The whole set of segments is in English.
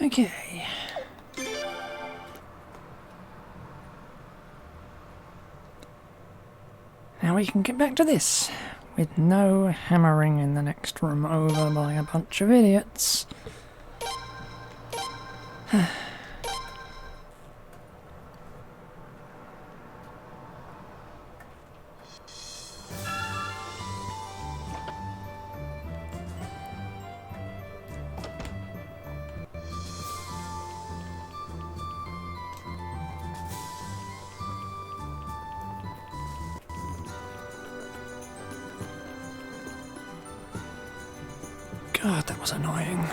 Okay. Now we can get back to this, with no hammering in the next room over by a bunch of idiots. God, that was annoying.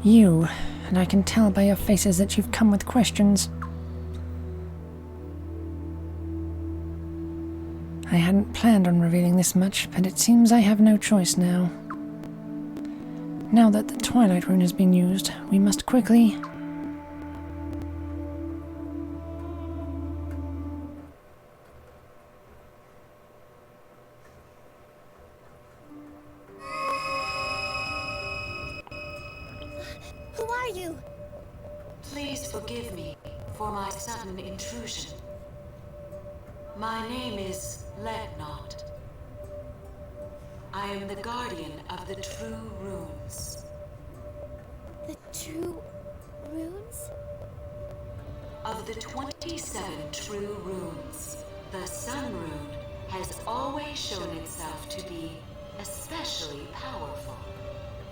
You, and I can tell by your faces that you've come with questions. I hadn't planned on revealing this much, but it seems I have no choice now. Now that the Twilight Rune has been used, we must quickly... Who are you? Please forgive me for my sudden intrusion. My name is Leadnot. I am the guardian of the true runes. The true runes? Of the 27 true runes, the Sun Rune has always shown itself to be especially powerful.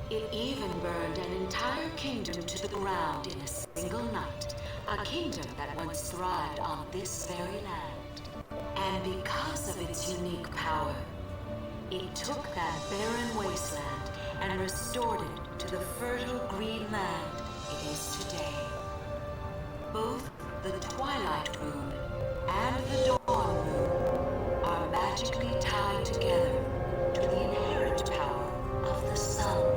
It even burned an entire kingdom to the ground in a single night, a kingdom that once thrived on this very land. And because of its unique power, it took that barren wasteland and restored it to the fertile green land it is today. Both the Twilight Rune and the Dawn Rune are magically tied together to the inherent power of the Sun Rune.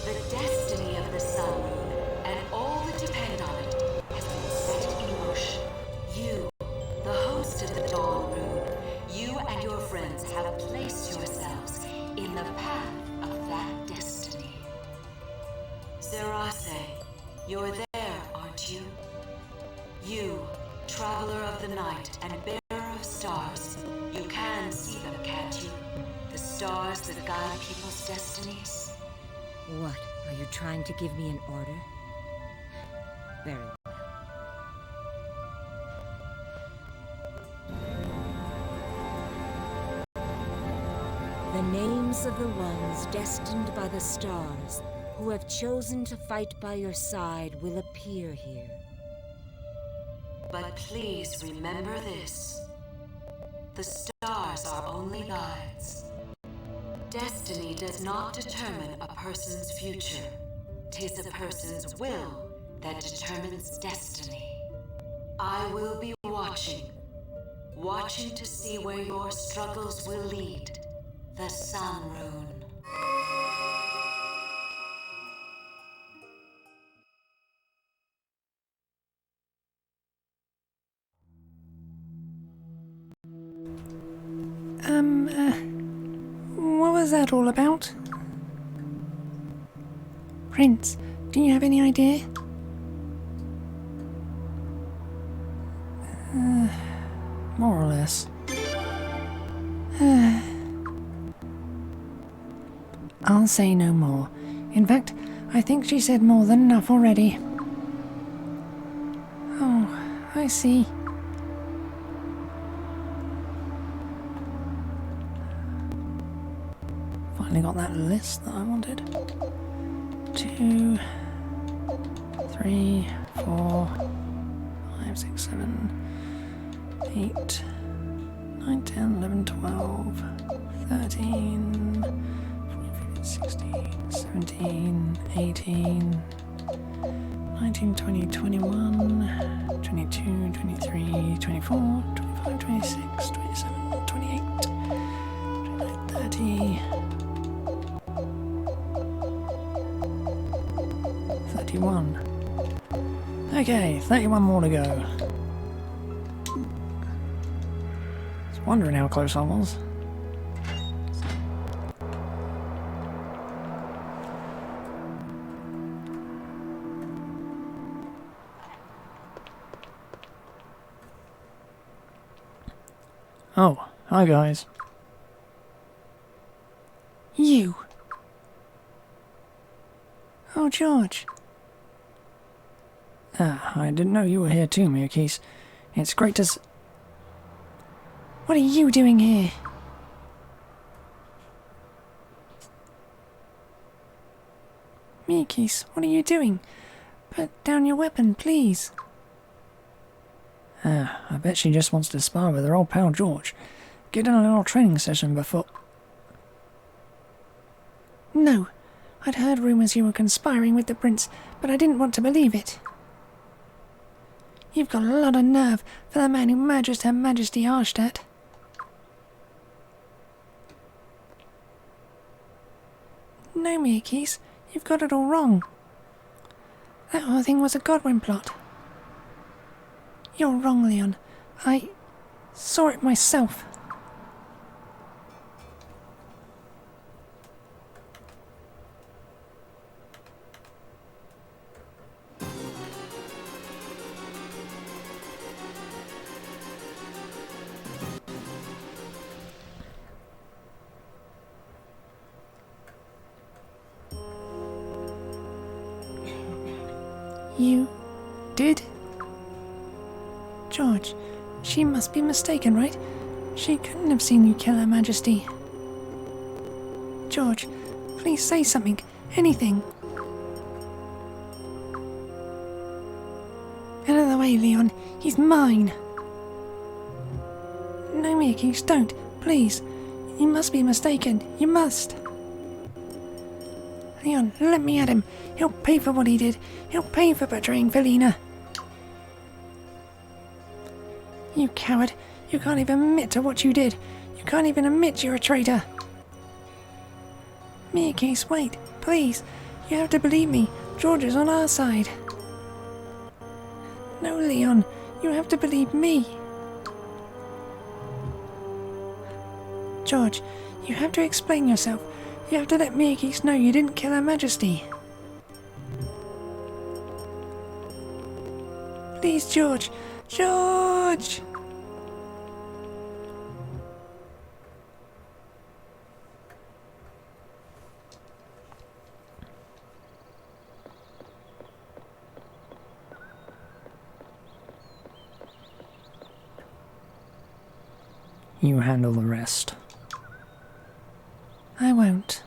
The destiny of the Sun Rune and all that depend on it has been set in motion. You, the host of the Dawn Rune, you and your friends have placed yourselves in the path of that destiny. Zerase, you're there, aren't you? You, traveler of the night and bearer of stars, you can see them, can't you? The stars that guide people's destinies. What? Are you trying to give me an order? Very well. The names of the ones destined by the stars who have chosen to fight by your side will appear here. But please remember this. The stars are only guides. Destiny does not determine a person's future. 'Tis a person's will that determines destiny. I will be watching to see where your struggles will lead. The Sun Rune. What was that all about? Prince, do you have any idea? More or less. I'll say no more. In fact, I think she said more than enough already. Oh, I see. Finally got that list that I wanted. 2, 3, 4, 5, 6, 7, 8, 9, 10, 11, 12, 13, 14, 15, 16, 17, 18, 19, 20, 21, 22, 23, 24, 25, 26, 27, 28, 29, 30, 31. Okay, 31 more to go. I was wondering how close I was. Oh, hi guys. You! Oh, George. Ah, I didn't know you were here too, Miyakis. It's great to What are you doing here? Miyakis, what are you doing? Put down your weapon, please. Ah, I bet she just wants to spar with her old pal George. Get in a little training session before... No. I'd heard rumours you were conspiring with the prince, but I didn't want to believe it. You've got a lot of nerve for the man who murdered Her Majesty Arshtat. No, Miyakis, you've got it all wrong. That whole thing was a Godwin plot. You're wrong, Leon. I saw it myself. You did? George, she must be mistaken, right? She couldn't have seen you kill Her Majesty. George, please say something. Anything. Out of the way, Leon. He's mine. No, Miyakis, don't. Please. You must be mistaken. You must. Leon, let me at him. He'll pay for what he did. He'll pay for betraying Felina. You coward. You can't even admit to what you did. You can't even admit you're a traitor. Miyakis, wait. Please. You have to believe me. George is on our side. No, Leon. You have to believe me. George, you have to explain yourself. You have to let Miyakis know you didn't kill Her Majesty. Please, George. George! You handle the rest. I won't.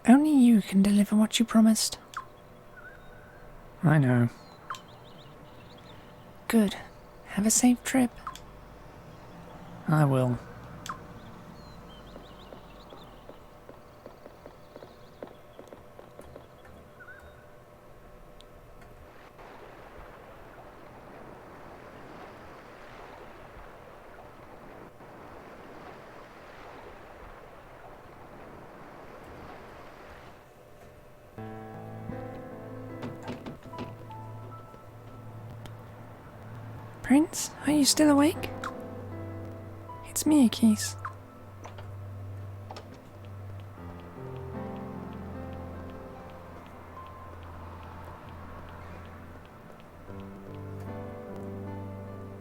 Only you can deliver what you promised. I know. Good. Have a safe trip. I will. Prince, are you still awake? It's Miyakis.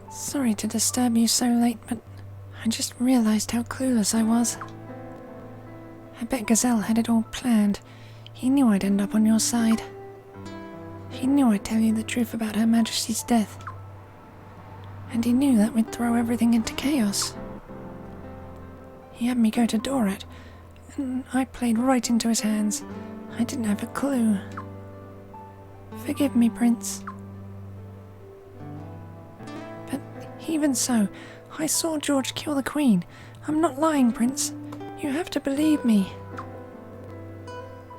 Sorry to disturb you so late, but I just realized how clueless I was. I bet Gazelle had it all planned. He knew I'd end up on your side. He knew I'd tell you the truth about Her Majesty's death. And he knew that we'd throw everything into chaos. He had me go to Dorat, and I played right into his hands. I didn't have a clue. Forgive me, Prince. But even so, I saw George kill the Queen. I'm not lying, Prince. You have to believe me.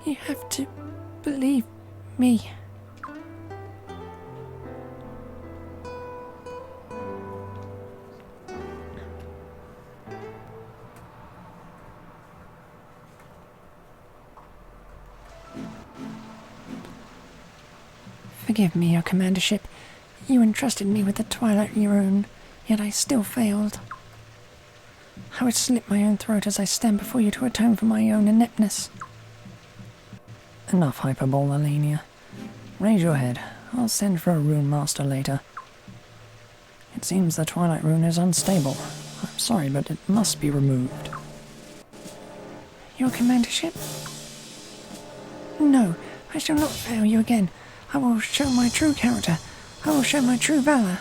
You have to believe me. Forgive me, your commandership. You entrusted me with the Twilight Rune, yet I still failed. I would slit my own throat as I stand before you to atone for my own ineptness. Enough hyperbole, Alenia. Raise your head. I'll send for a rune master later. It seems the Twilight Rune is unstable. I'm sorry, but it must be removed. Your commandership? No, I shall not fail you again. I will show my true character. I will show my true valor.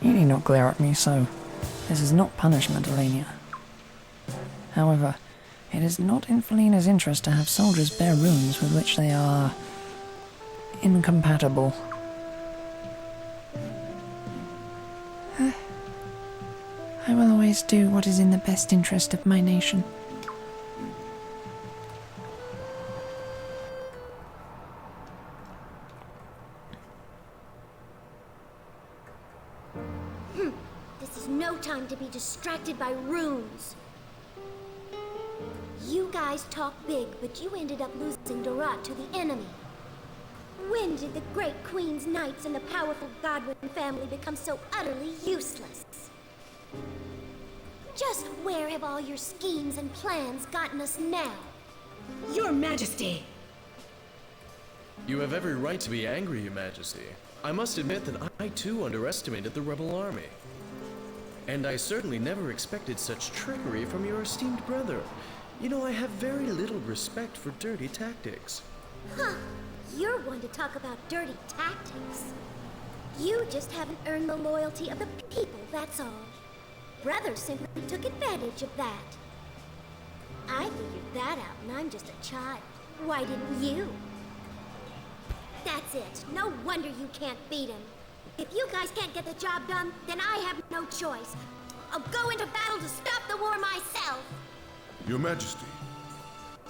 You need not glare at me so. This is not punishment, Alenia. However, it is not in Felina's interest to have soldiers bear runes with which they are incompatible. I will always do what is in the best interest of my nation. This is no time to be distracted by runes. You guys talk big, but you ended up losing Dorat to the enemy. When did the great Queen's Knights and the powerful Godwin family become so utterly useless? Just where have all your schemes and plans gotten us now? Your Majesty! You have every right to be angry, Your Majesty. I must admit that I too underestimated the rebel army. And I certainly never expected such trickery from your esteemed brother. You know, I have very little respect for dirty tactics. Huh. You're one to talk about dirty tactics. You just haven't earned the loyalty of the people, that's all. Brother simply took advantage of that. I figured that out, and I'm just a child. Why didn't you? That's it. No wonder you can't beat him. If you guys can't get the job done, then I have no choice. I'll go into battle to stop the war myself. Your Majesty,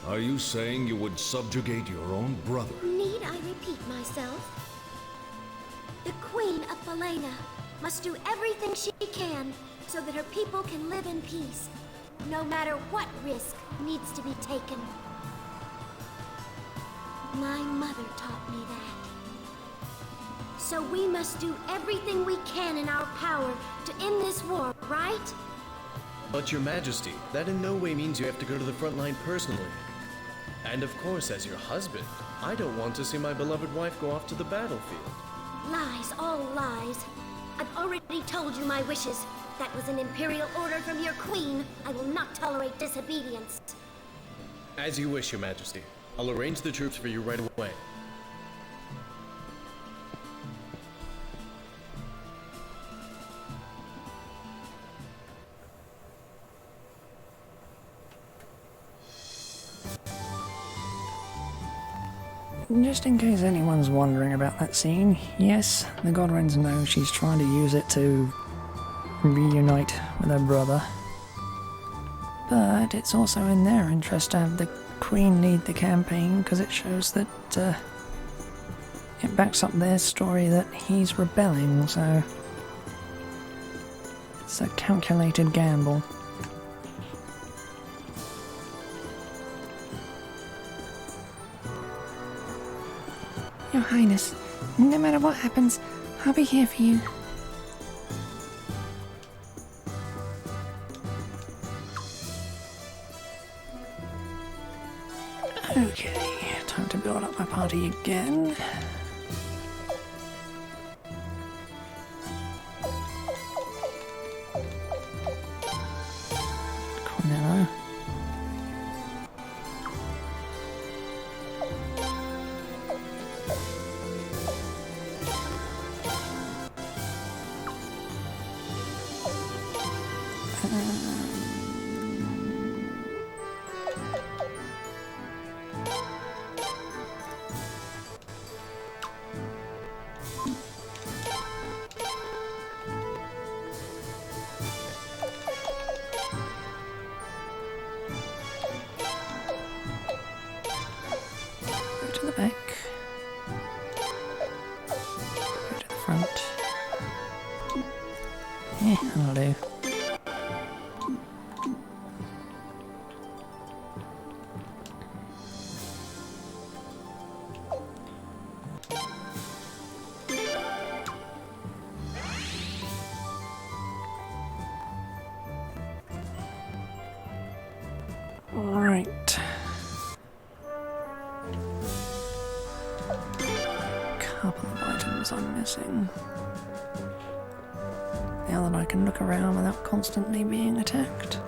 are you saying you would subjugate your own brother? Need I repeat myself? The Queen of Felina must do everything she can so that her people can live in peace, no matter what risk needs to be taken. My mother taught me that. So we must do everything we can in our power to end this war, right? But Your Majesty, that in no way means you have to go to the front line personally. And of course, as your husband, I don't want to see my beloved wife go off to the battlefield. Lies, all lies. I've already told you my wishes. That was an imperial order from your queen. I will not tolerate disobedience. As you wish, Your Majesty. I'll arrange the troops for you right away. Just in case anyone's wondering about that scene, yes, the Godwins know she's trying to use it to reunite with her brother. But it's also in their interest to have the Queen lead the campaign, because it shows that, it backs up their story that he's rebelling, so it's a calculated gamble. Your Highness, no matter what happens, I'll be here for you. Okay, time to build up my party again. Cornello. Go to the back. Go to the front. Yeah, that'll do. couple of items I'm missing. Now that I can look around without constantly being attacked.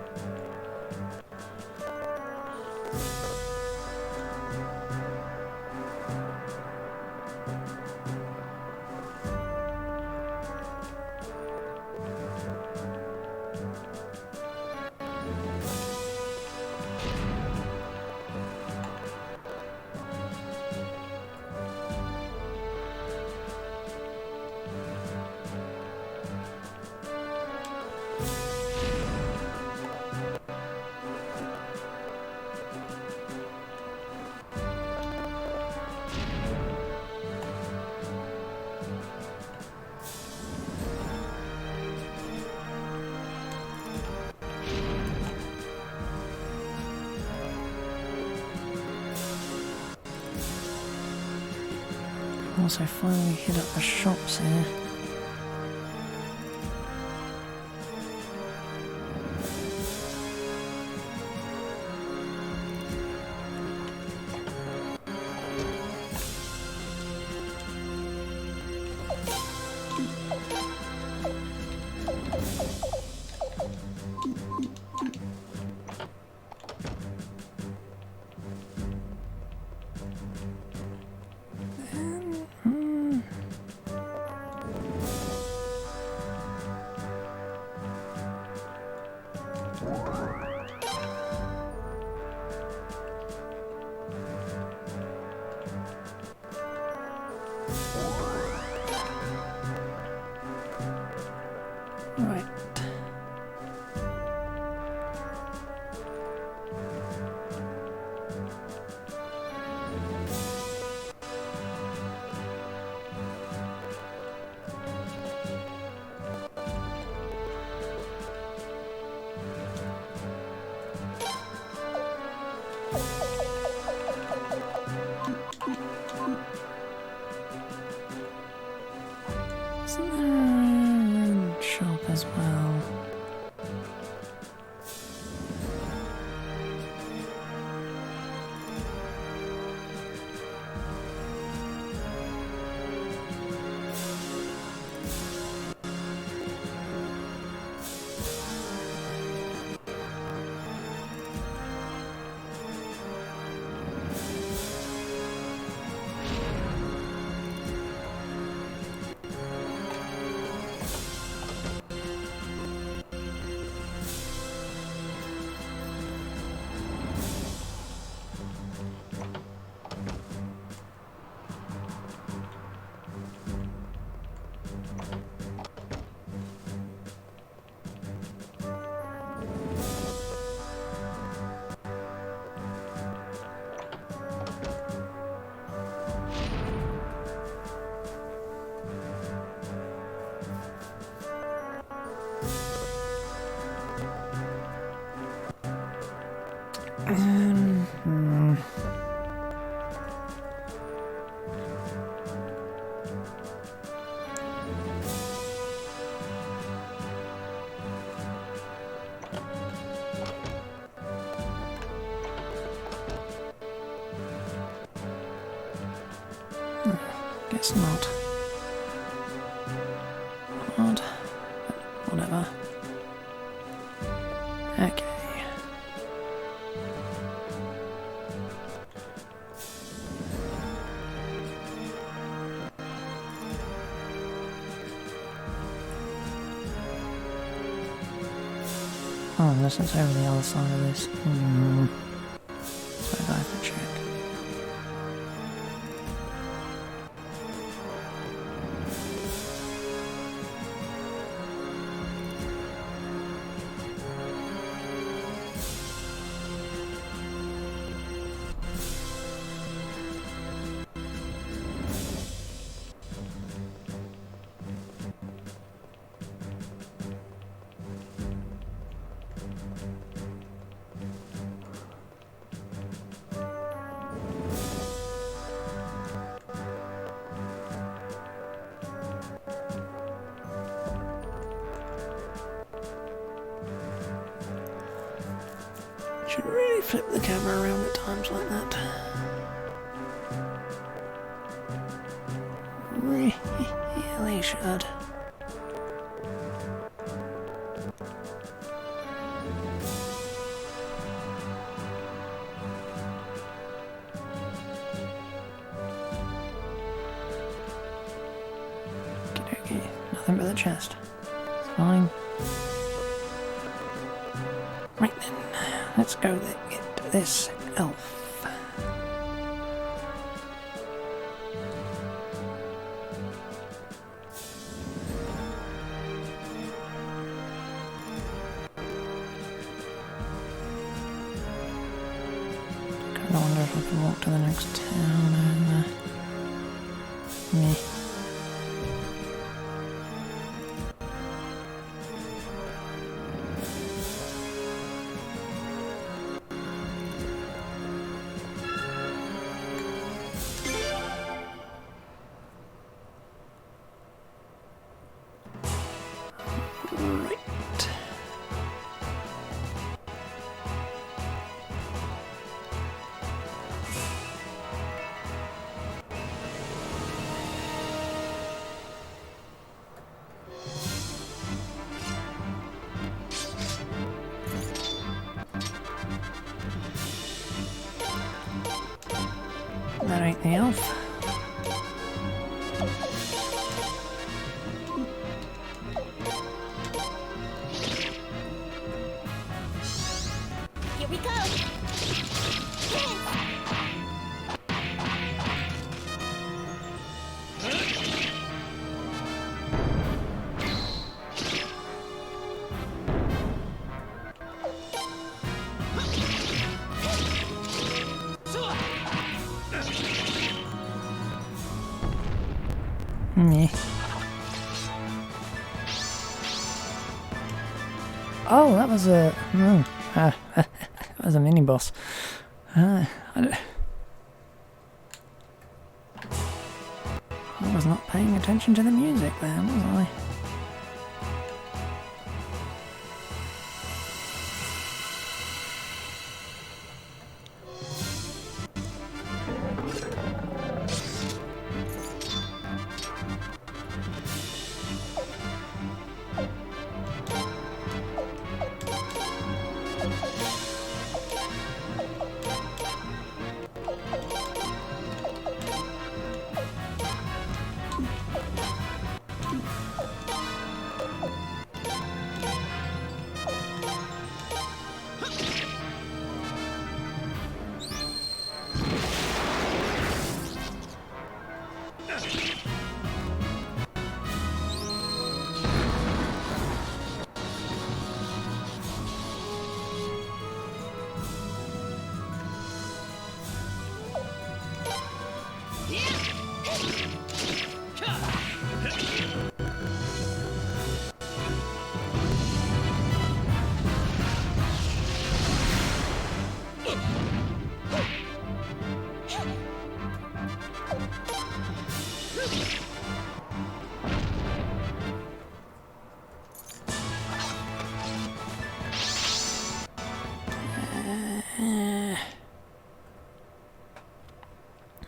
Also finally hit up the shops here. Right. Isn't there a rune shop as well? Hmm. Guess not. Odd. But whatever. Okay. Oh, unless it's over the other side of this. So I have to check. Should really flip the camera around at times like that. really should. Okay, nothing but the chest. It's fine. Right then, let's go get this elf. I wonder if I can walk to the next town over. Meh. Right. That ain't the elf. Here we go! Meh. Oh, that was a... that was a mini-boss. I was not paying attention to the music there, was I?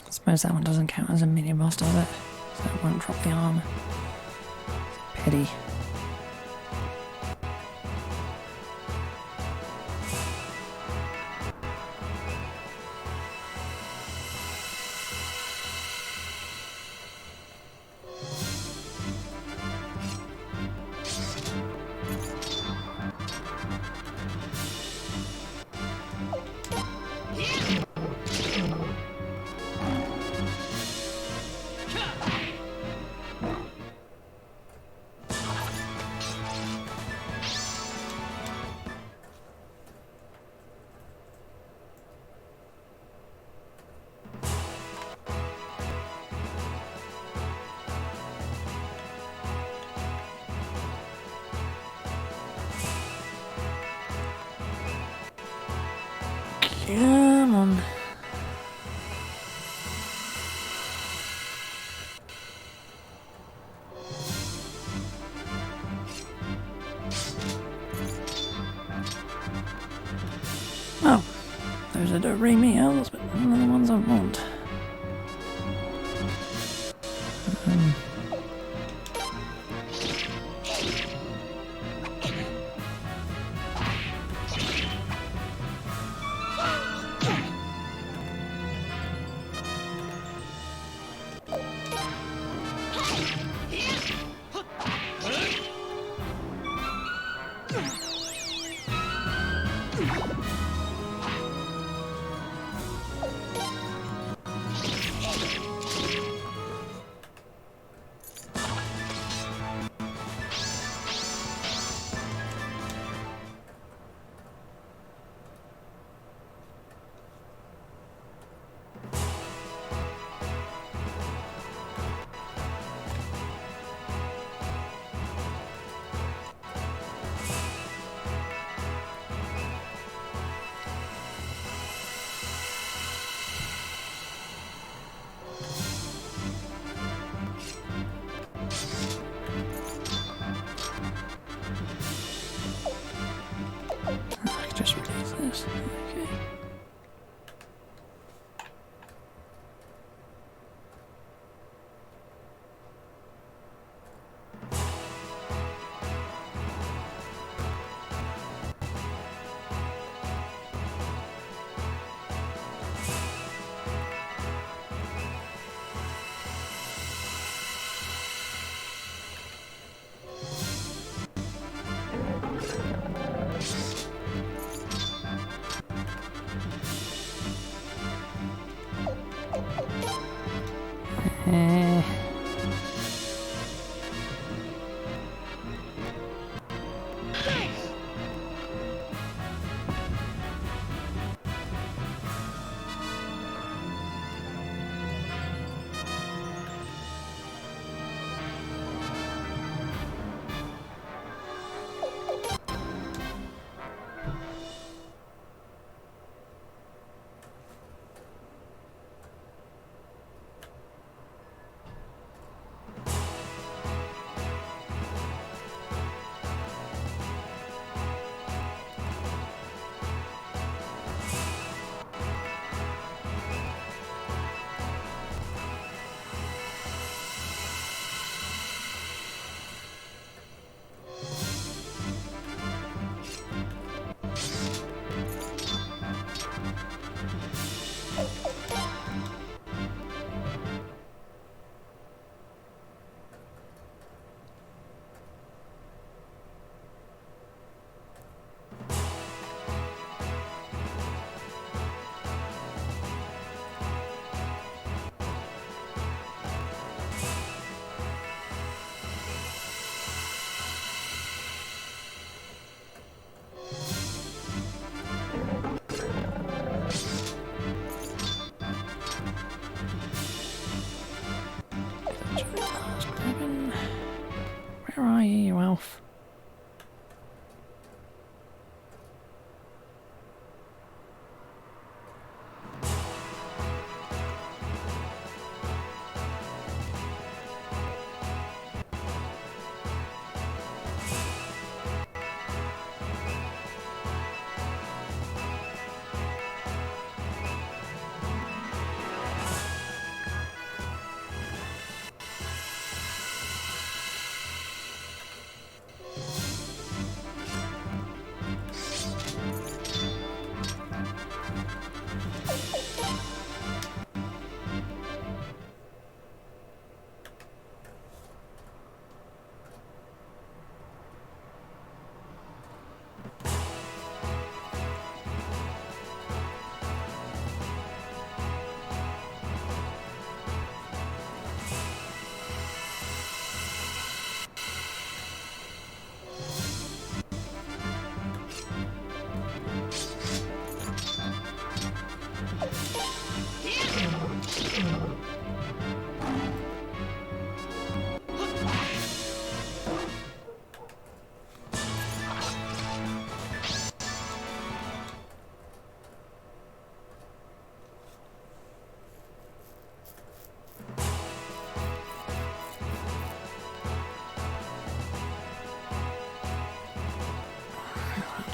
I suppose that one doesn't count as a mini-boss, does it? So it won't drop the armor. Pity. Come on. Oh, those are the Remy elves, but none of the ones I want. Eh. Where are you, you elf?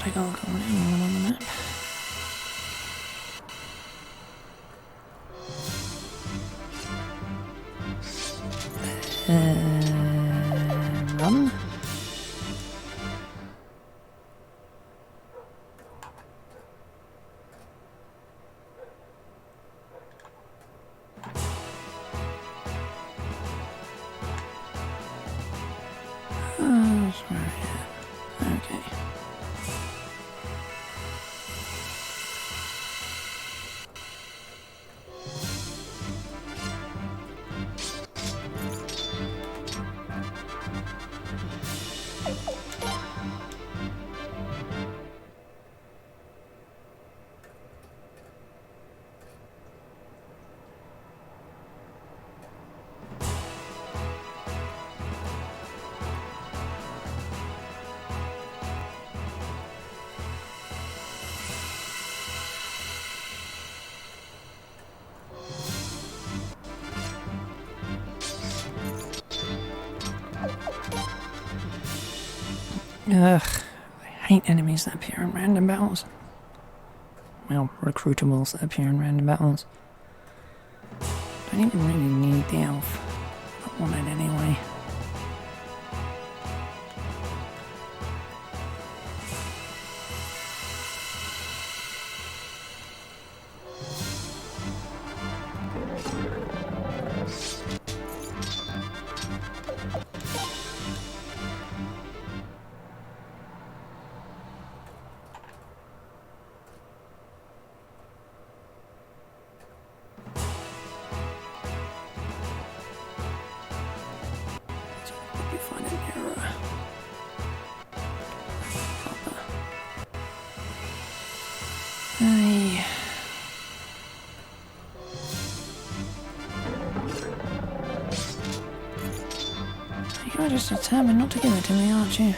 Take a look at what on the map. Run. Oh, sorry. Okay. Ugh, I hate enemies that appear in random battles. Well, recruitables that appear in random battles. Don't even really need the elf. I want it anyway. You're just determined not to give it to me, aren't you?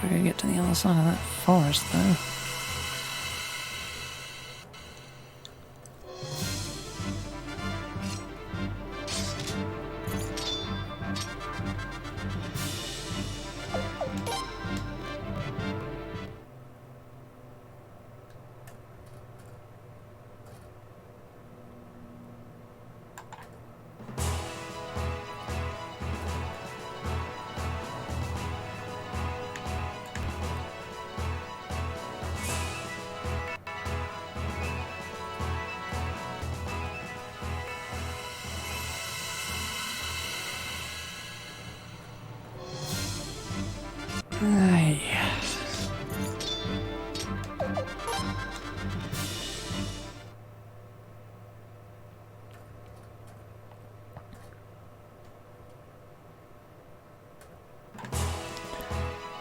We're gonna get to the other side of that forest, though. Aye.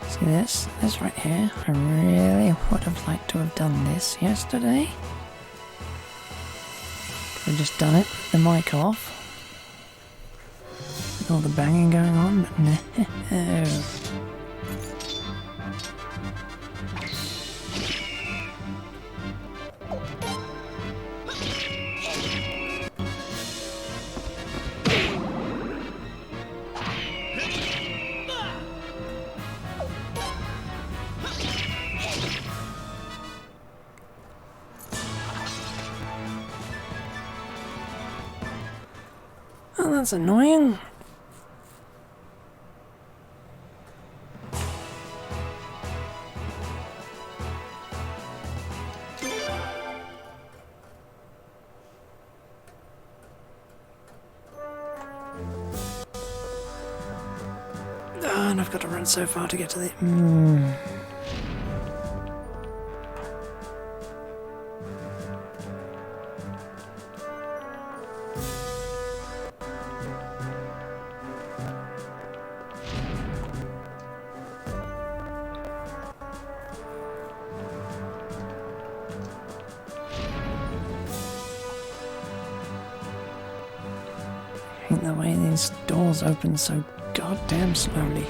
See this? This right here? I really would have liked to have done this yesterday. Could have just done it with the mic off. With all the banging going on, but no. Oh, that's annoying. Oh, and I've got to run so far to get to the... I hate the way these doors open so goddamn slowly.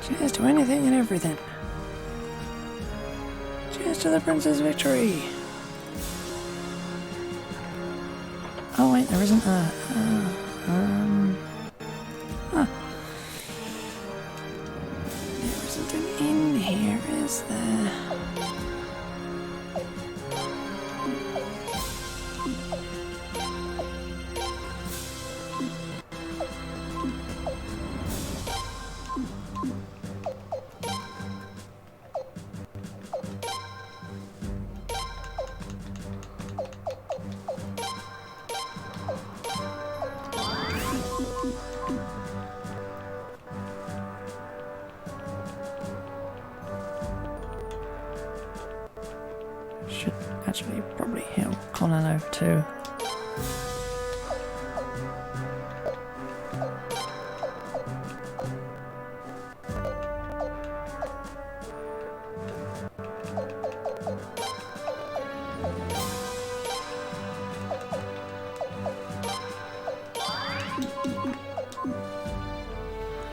Cheers to anything and everything. Cheers to the prince's victory. Oh wait, there isn't a... Huh. There isn't an inn here, is there? Should actually probably heal Colin over too.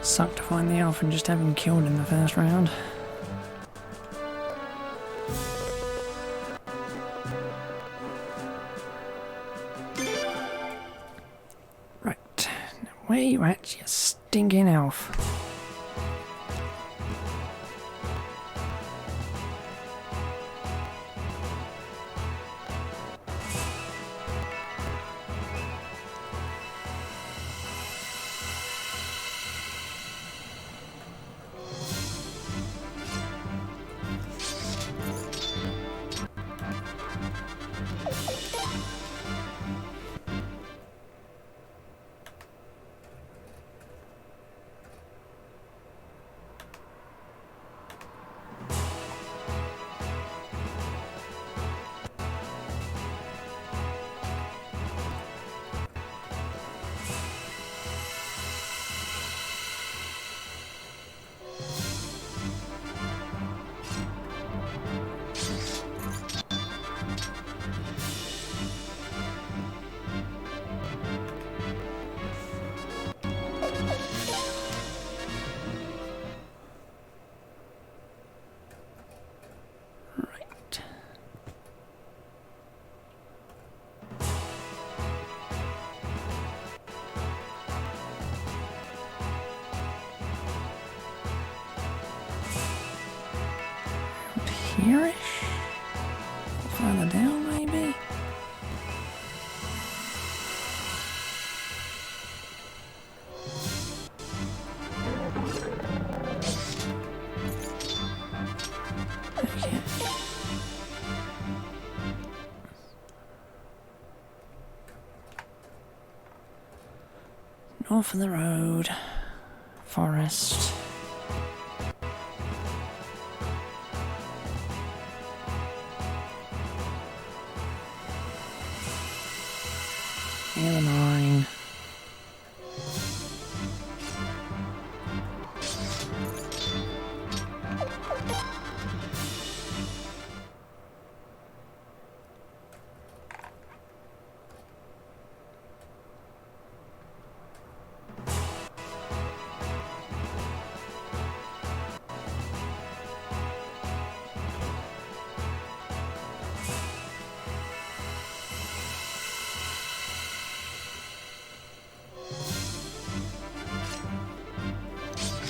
Sucked to find the elf and just have him killed in the first round. Right, now where you at, you stinking elf? Here-ish? Further down, maybe? Okay. North of the road. Forest. Near the mine.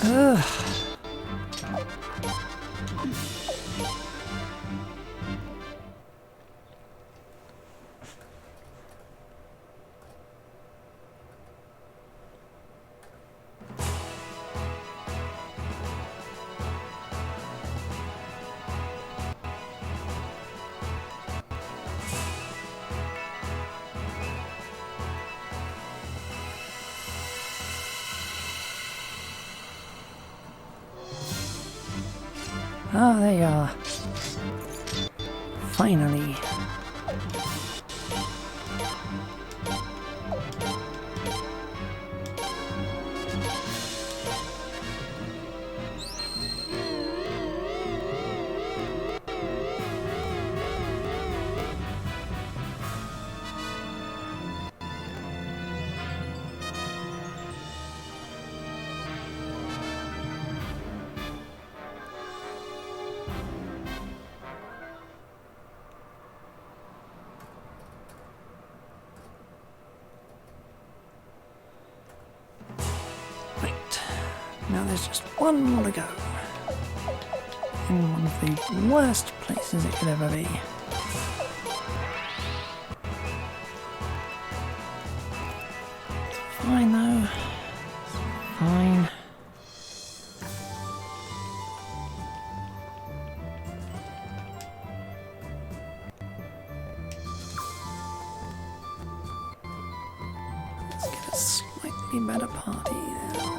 Ugh. Ah, there you are. Finally. Now there's just one more to go. In one of the worst places it could ever be. It's fine though. It's fine. Let's get a slightly better party now.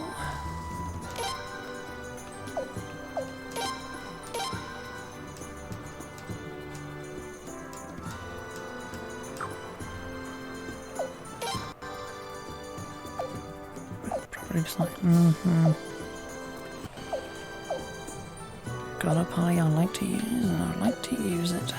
It's like, got a party I like to use, and I like to use it.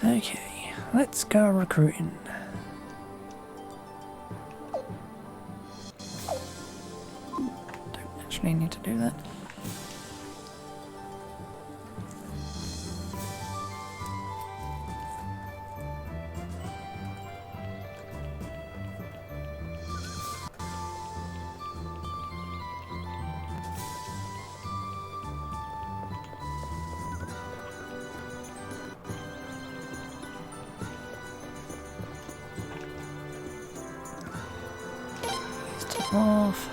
Okay, let's go recruiting. Don't actually need to do that. Off.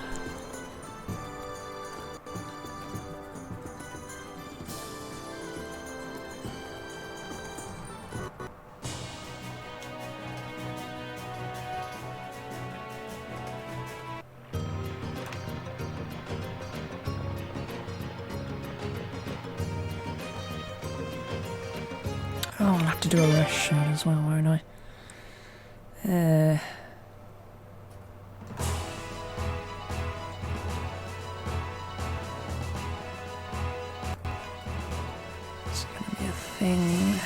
Oh, I'll have to do a rush shot as well, won't I? It's gonna be a thing.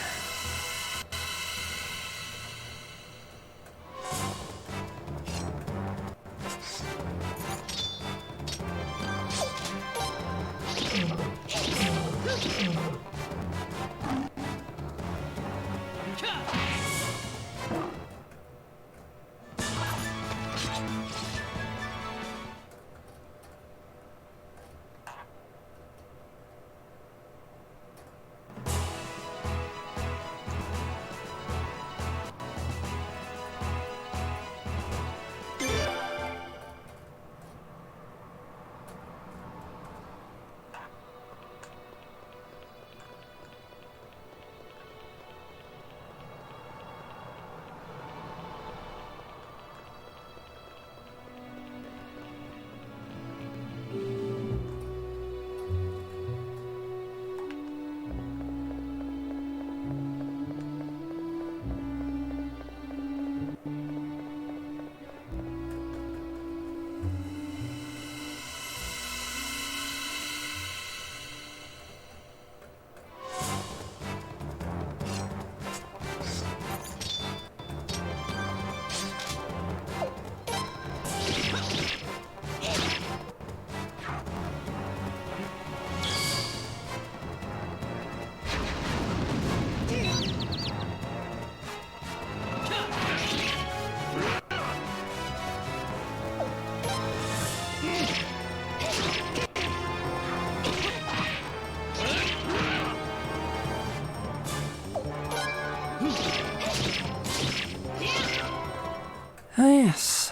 Ah, yes.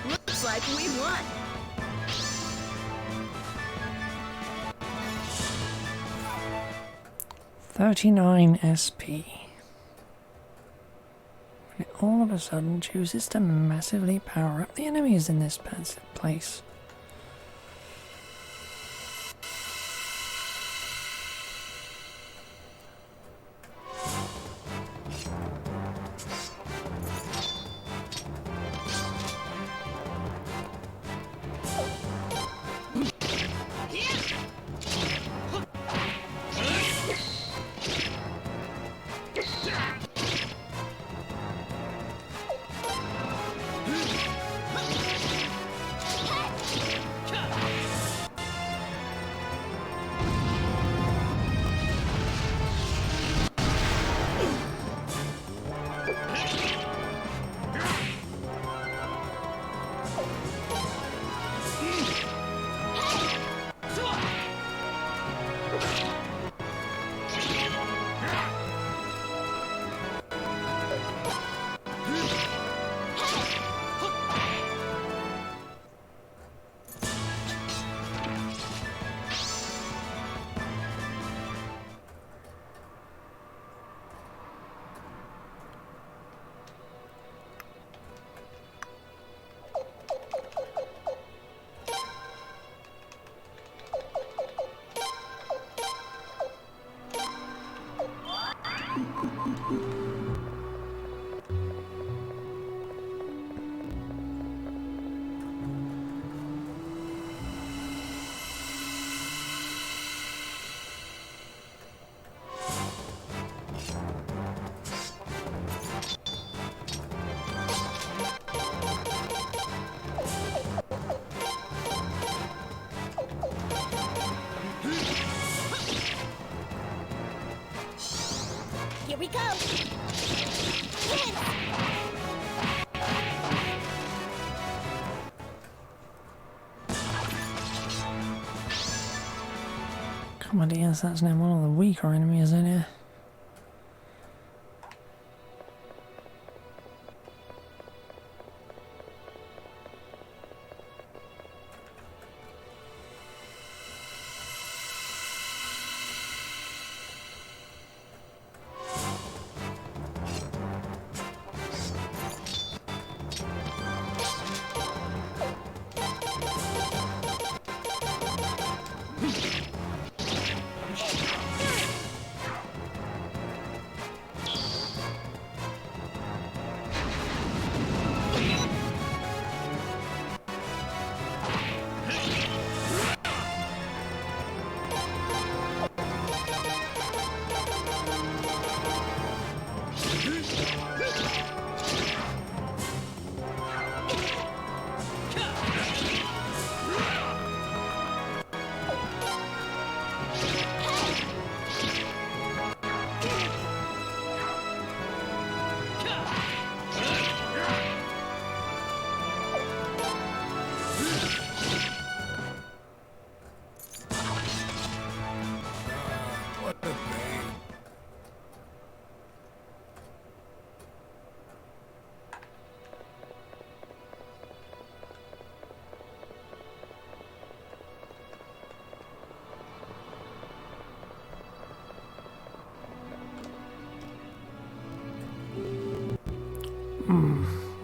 Looks like we won. $39 SP. And it all of a sudden chooses to massively power up the enemies in this place. Here we go. Yes. Come on, yes, that's now one of the weaker enemies in here.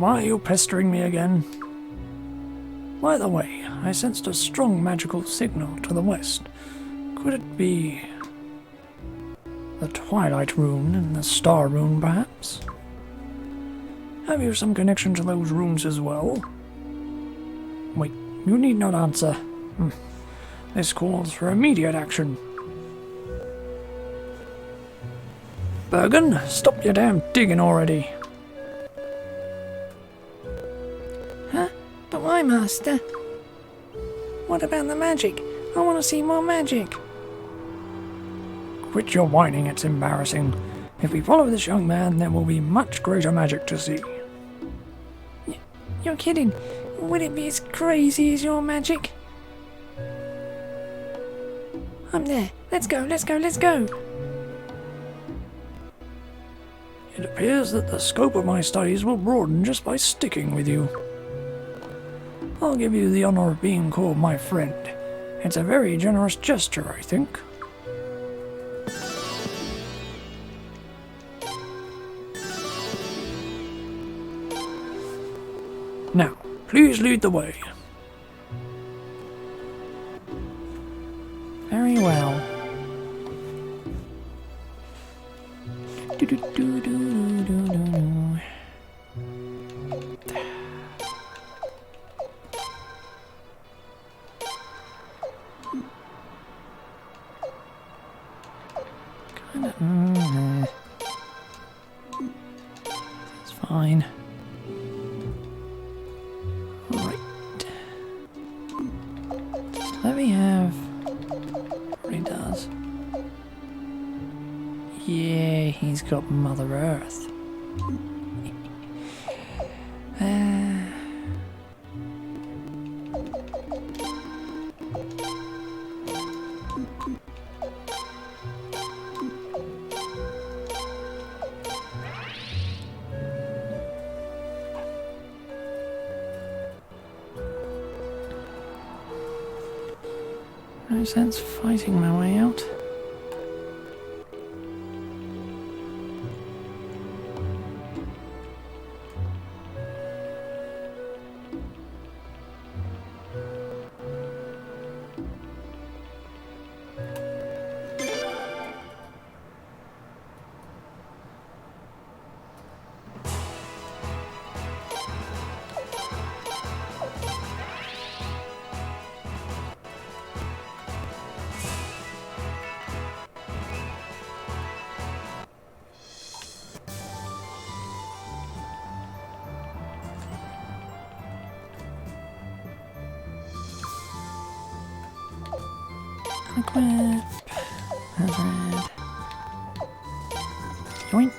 why are you pestering me again? By the way, I sensed a strong magical signal to the west. Could it be the Twilight Rune and the Star Rune, perhaps? Have you some connection to those runes as well? Wait, you need not answer. This calls for immediate action. Bergen, stop your damn digging already. Huh? But why, Master? What about the magic? I want to see more magic. Quit your whining, it's embarrassing. If we follow this young man, there will be much greater magic to see. You're kidding. Would it be as crazy as your magic? I'm there. Let's go, let's go, let's go. It appears that the scope of my studies will broaden just by sticking with you. I'll give you the honor of being called my friend. It's a very generous gesture, I think. Now, please lead the way. Very well. It's fine. Right. Let me have. What he does. Yeah, he's got Mother Earth. No sense fighting my way out. Equip. Hazard. Yoink.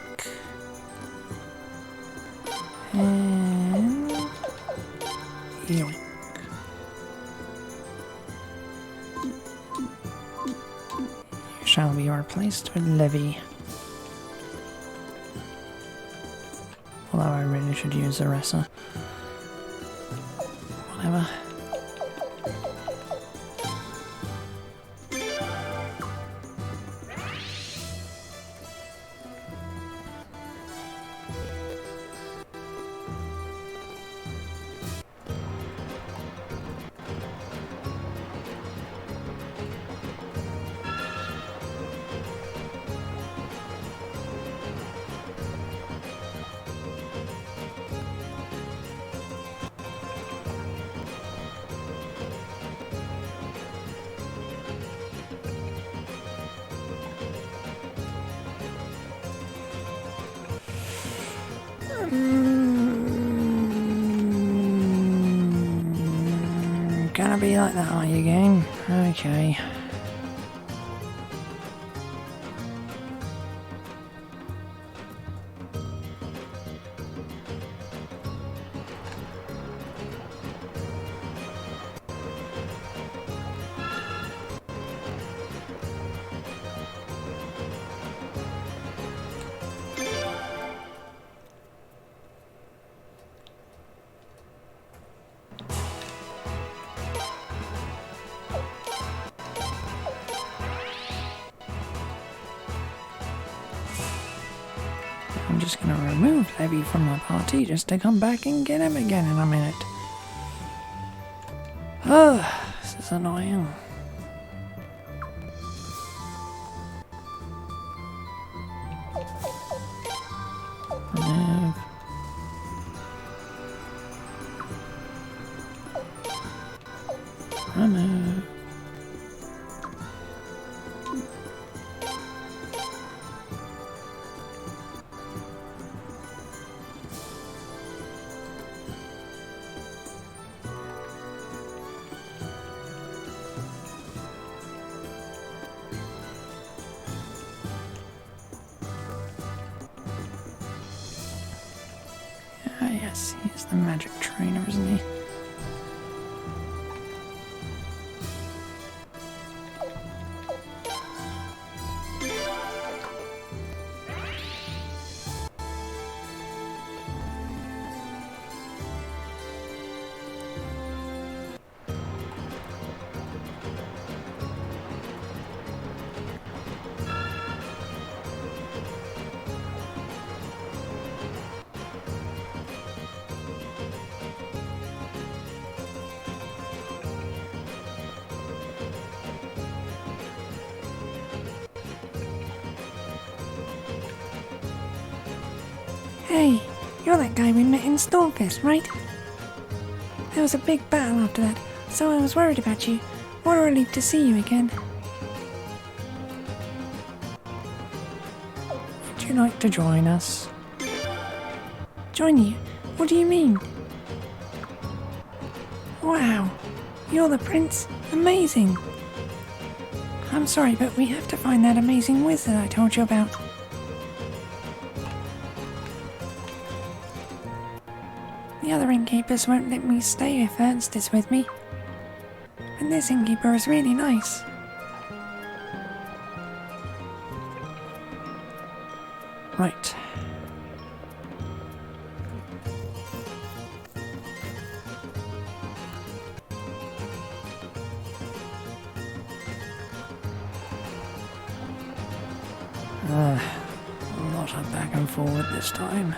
And yoink. You shall be replaced with Levy. Although I really should use Aressa. Whatever. Gonna be like that, are you, game? Okay. I'm just gonna remove Levy from the party just to come back and get him again in a minute. Oh, this is annoying. Remove. Remove. Ah, yes, he's the magic trainer, isn't he? Hey, you're that guy we met in Stormfest, right? There was a big battle after that, so I was worried about you. What a relief to see you again. Would you like to join us? Join you? What do you mean? Wow, you're the prince? Amazing! I'm sorry, but we have to find that amazing wizard I told you about. The other innkeepers won't let me stay if Ernst is with me. And this innkeeper is really nice. Right. A lot of back and forward this time.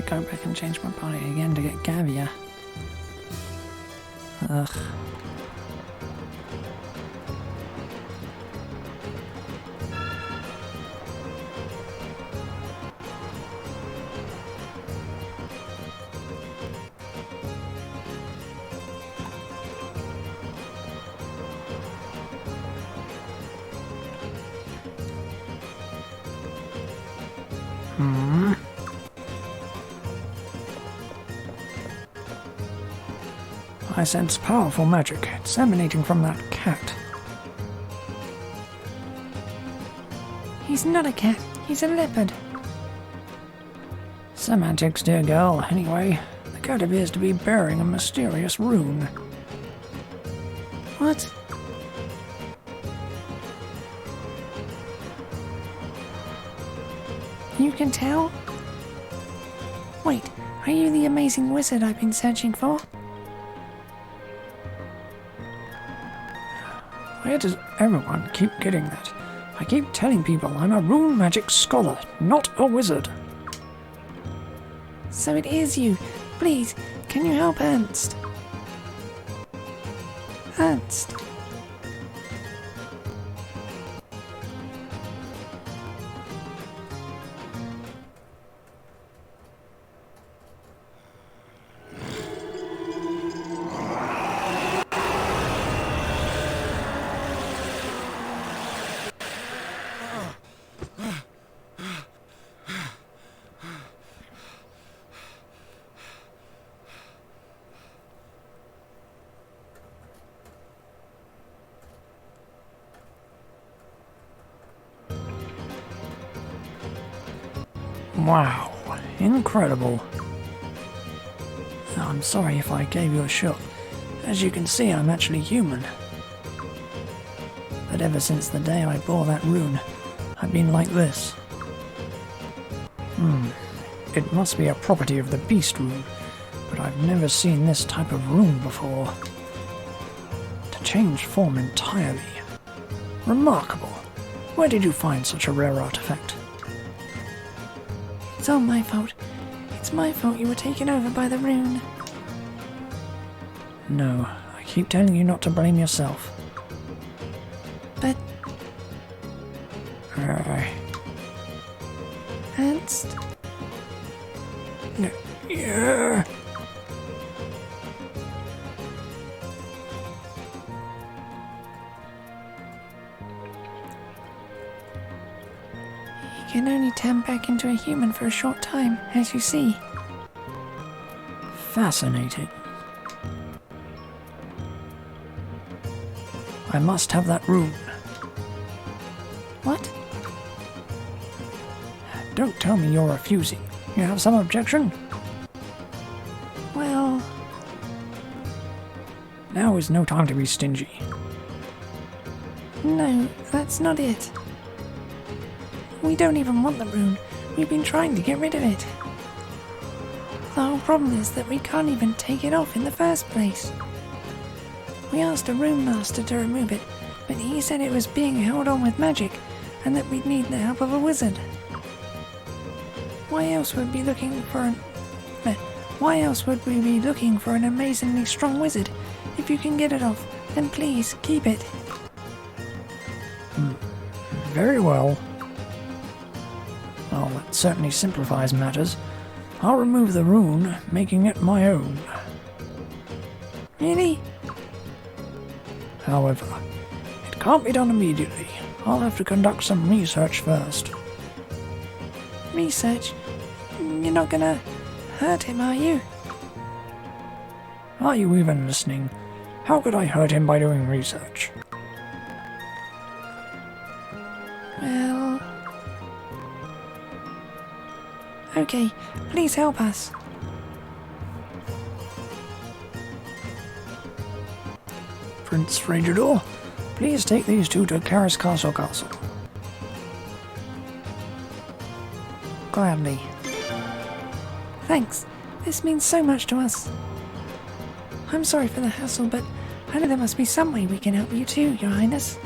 Go back and change my party again to get Gavia. Ugh. I sense powerful magic. It's emanating from that cat. He's not a cat. He's a leopard. Semantics, dear girl. Anyway, the cat appears to be bearing a mysterious rune. What? You can tell? Wait, are you the amazing wizard I've been searching for? Where does everyone keep getting that? I keep telling people I'm a rune magic scholar, not a wizard. So it is you. Please, Can you help Ernst? Ernst. Wow, incredible. I'm sorry if I gave you a shock. As you can see, I'm actually human. But ever since the day I bore that rune, I've been like this. It must be a property of the beast rune, but I've never seen this type of rune before. To change form entirely. Remarkable. Where did you find such a rare artifact? It's all my fault. It's my fault you were taken over by the rune. No, I keep telling you not to blame yourself. But... Ernst? No. Yeah. You can only turn back into a human for a short time, as you see. Fascinating. I must have that rune. What? Don't tell me you're refusing. You have some objection? Well... Now is no time to be stingy. No, that's not it. We don't even want the rune. We've been trying to get rid of it. The whole problem is that we can't even take it off in the first place. We asked a rune master to remove it, but he said it was being held on with magic, and that we'd need the help of a wizard. Why else would we be looking for an amazingly strong wizard? If you can get it off, then please keep it. Very well. Well, that certainly simplifies matters. I'll remove the rune, making it my own. Really? However, it can't be done immediately. I'll have to conduct some research first. Research? You're not gonna hurt him, are you? Are you even listening? How could I hurt him by doing research? Well... Okay, please help us. Prince Fragidor, please take these two to Karis Castle. Gladly. Thanks. This means so much to us. I'm sorry for the hassle, but I know there must be some way we can help you too, Your Highness.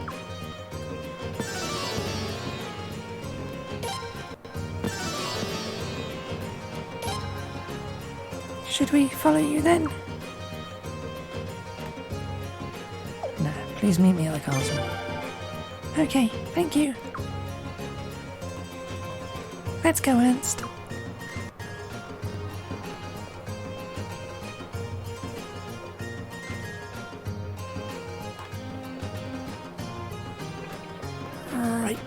Should we follow you then? No, please meet me at the castle. Okay, thank you. Let's go, Ernst. Right.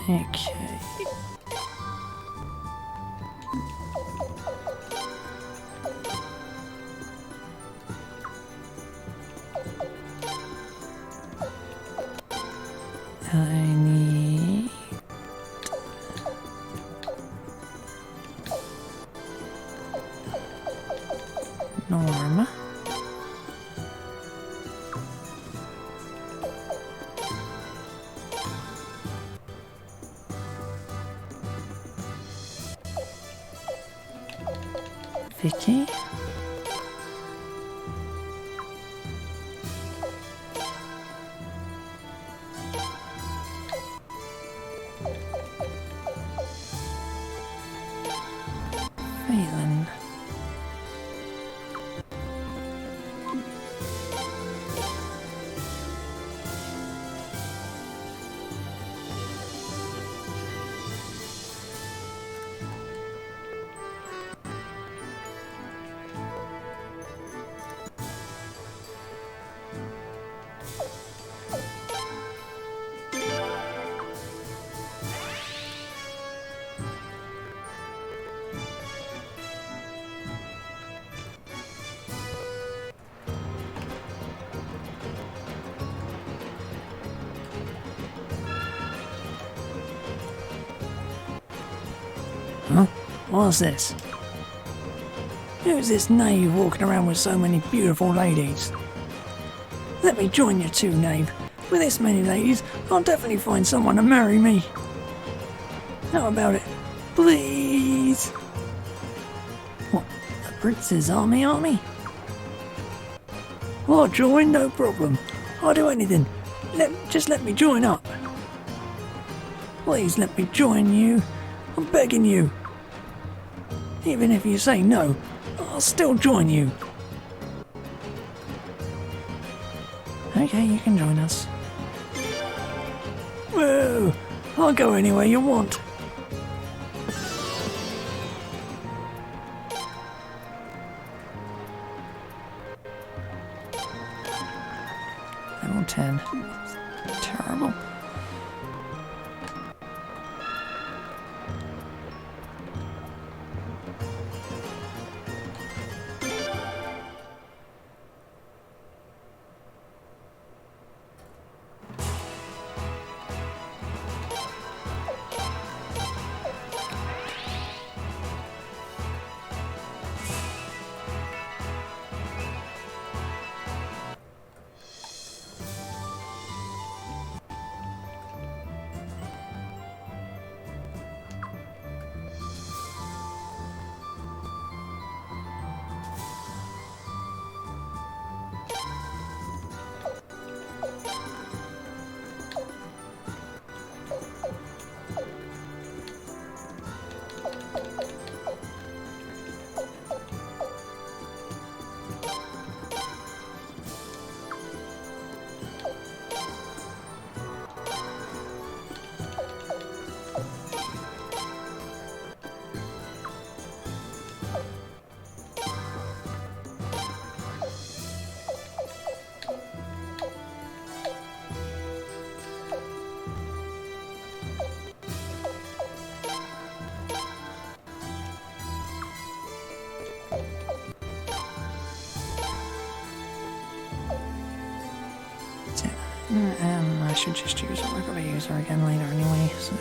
Okay. I need Norma. Vicky. Phelan. Huh? What's this? Who's this knave walking around with so many beautiful ladies? Let me join you too, knave. With this many ladies, I'll definitely find someone to marry me. How about it? Please? What, a prince's army? I'll join, no problem. I'll do anything. Just let me join up. Please let me join you. I'm begging you. Even if you say no, I'll still join you. Okay, you can join us. Whoa! I'll go anywhere you want. Level 10. Terrible. I should just use her. We're gonna use her again later anyway, so.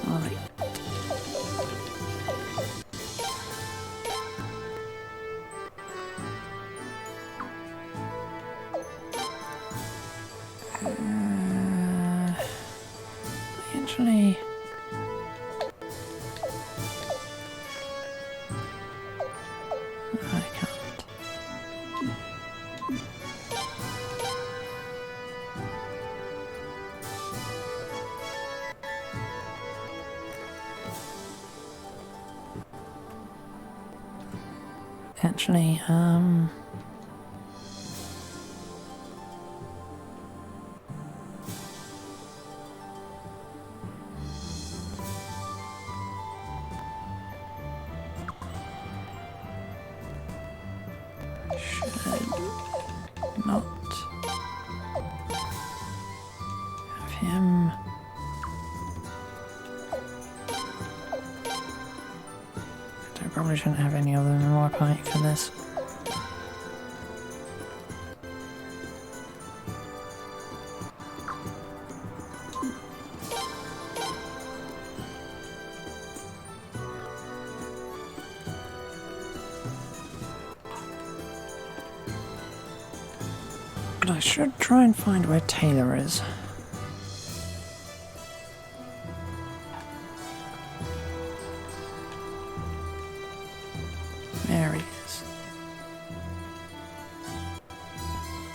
Alright. Actually... I can't. Actually, should not probably shouldn't have any other than my pint for this. But I should try and find where Taylor is. There he is.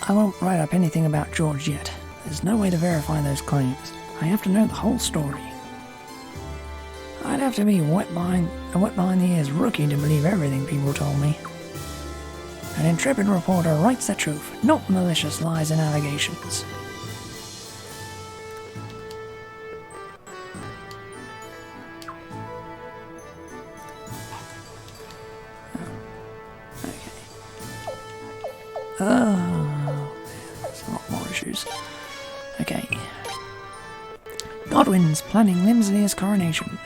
I won't write up anything about George yet. There's no way to verify those claims. I have to know the whole story. I'd have to be a wet behind the ears rookie to believe everything people told me. An intrepid reporter writes the truth, not malicious lies and allegations. Oh, there's a lot more issues. Okay. Godwin's planning Limsley's coronation.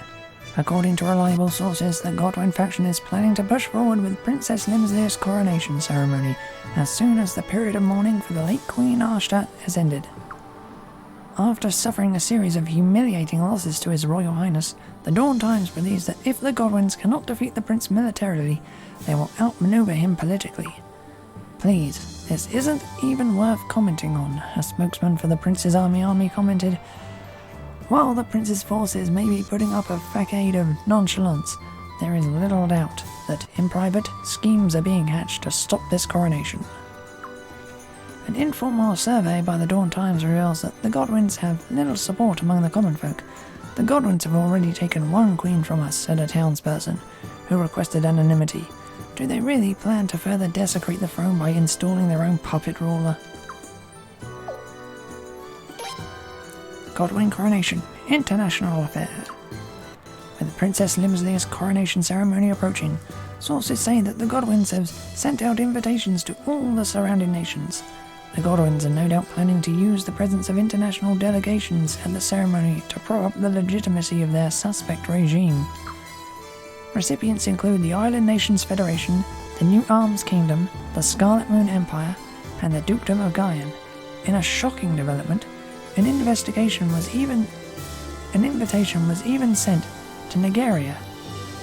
According to reliable sources, the Godwin faction is planning to push forward with Princess Limsley's coronation ceremony as soon as the period of mourning for the late Queen Arshtat has ended. After suffering a series of humiliating losses to His Royal Highness, the Dawn Times believes that if the Godwins cannot defeat the prince militarily, they will outmaneuver him politically. Please, this isn't even worth commenting on, a spokesman for the Prince's army commented. While the Prince's forces may be putting up a facade of nonchalance, there is little doubt that, in private, schemes are being hatched to stop this coronation. An informal survey by the Dawn Times reveals that the Godwins have little support among the common folk. The Godwins have already taken one queen from us, said a townsperson, who requested anonymity. Do they really plan to further desecrate the throne by installing their own puppet ruler? Godwin coronation, international affair. With Princess Limsley's coronation ceremony approaching, sources say that the Godwins have sent out invitations to all the surrounding nations. The Godwins are no doubt planning to use the presence of international delegations at the ceremony to prop up the legitimacy of their suspect regime. Recipients include the Island Nations Federation, the New Arms Kingdom, the Scarlet Moon Empire, and the Dukedom of Guyane. In a shocking development, an invitation was even sent to Nigeria.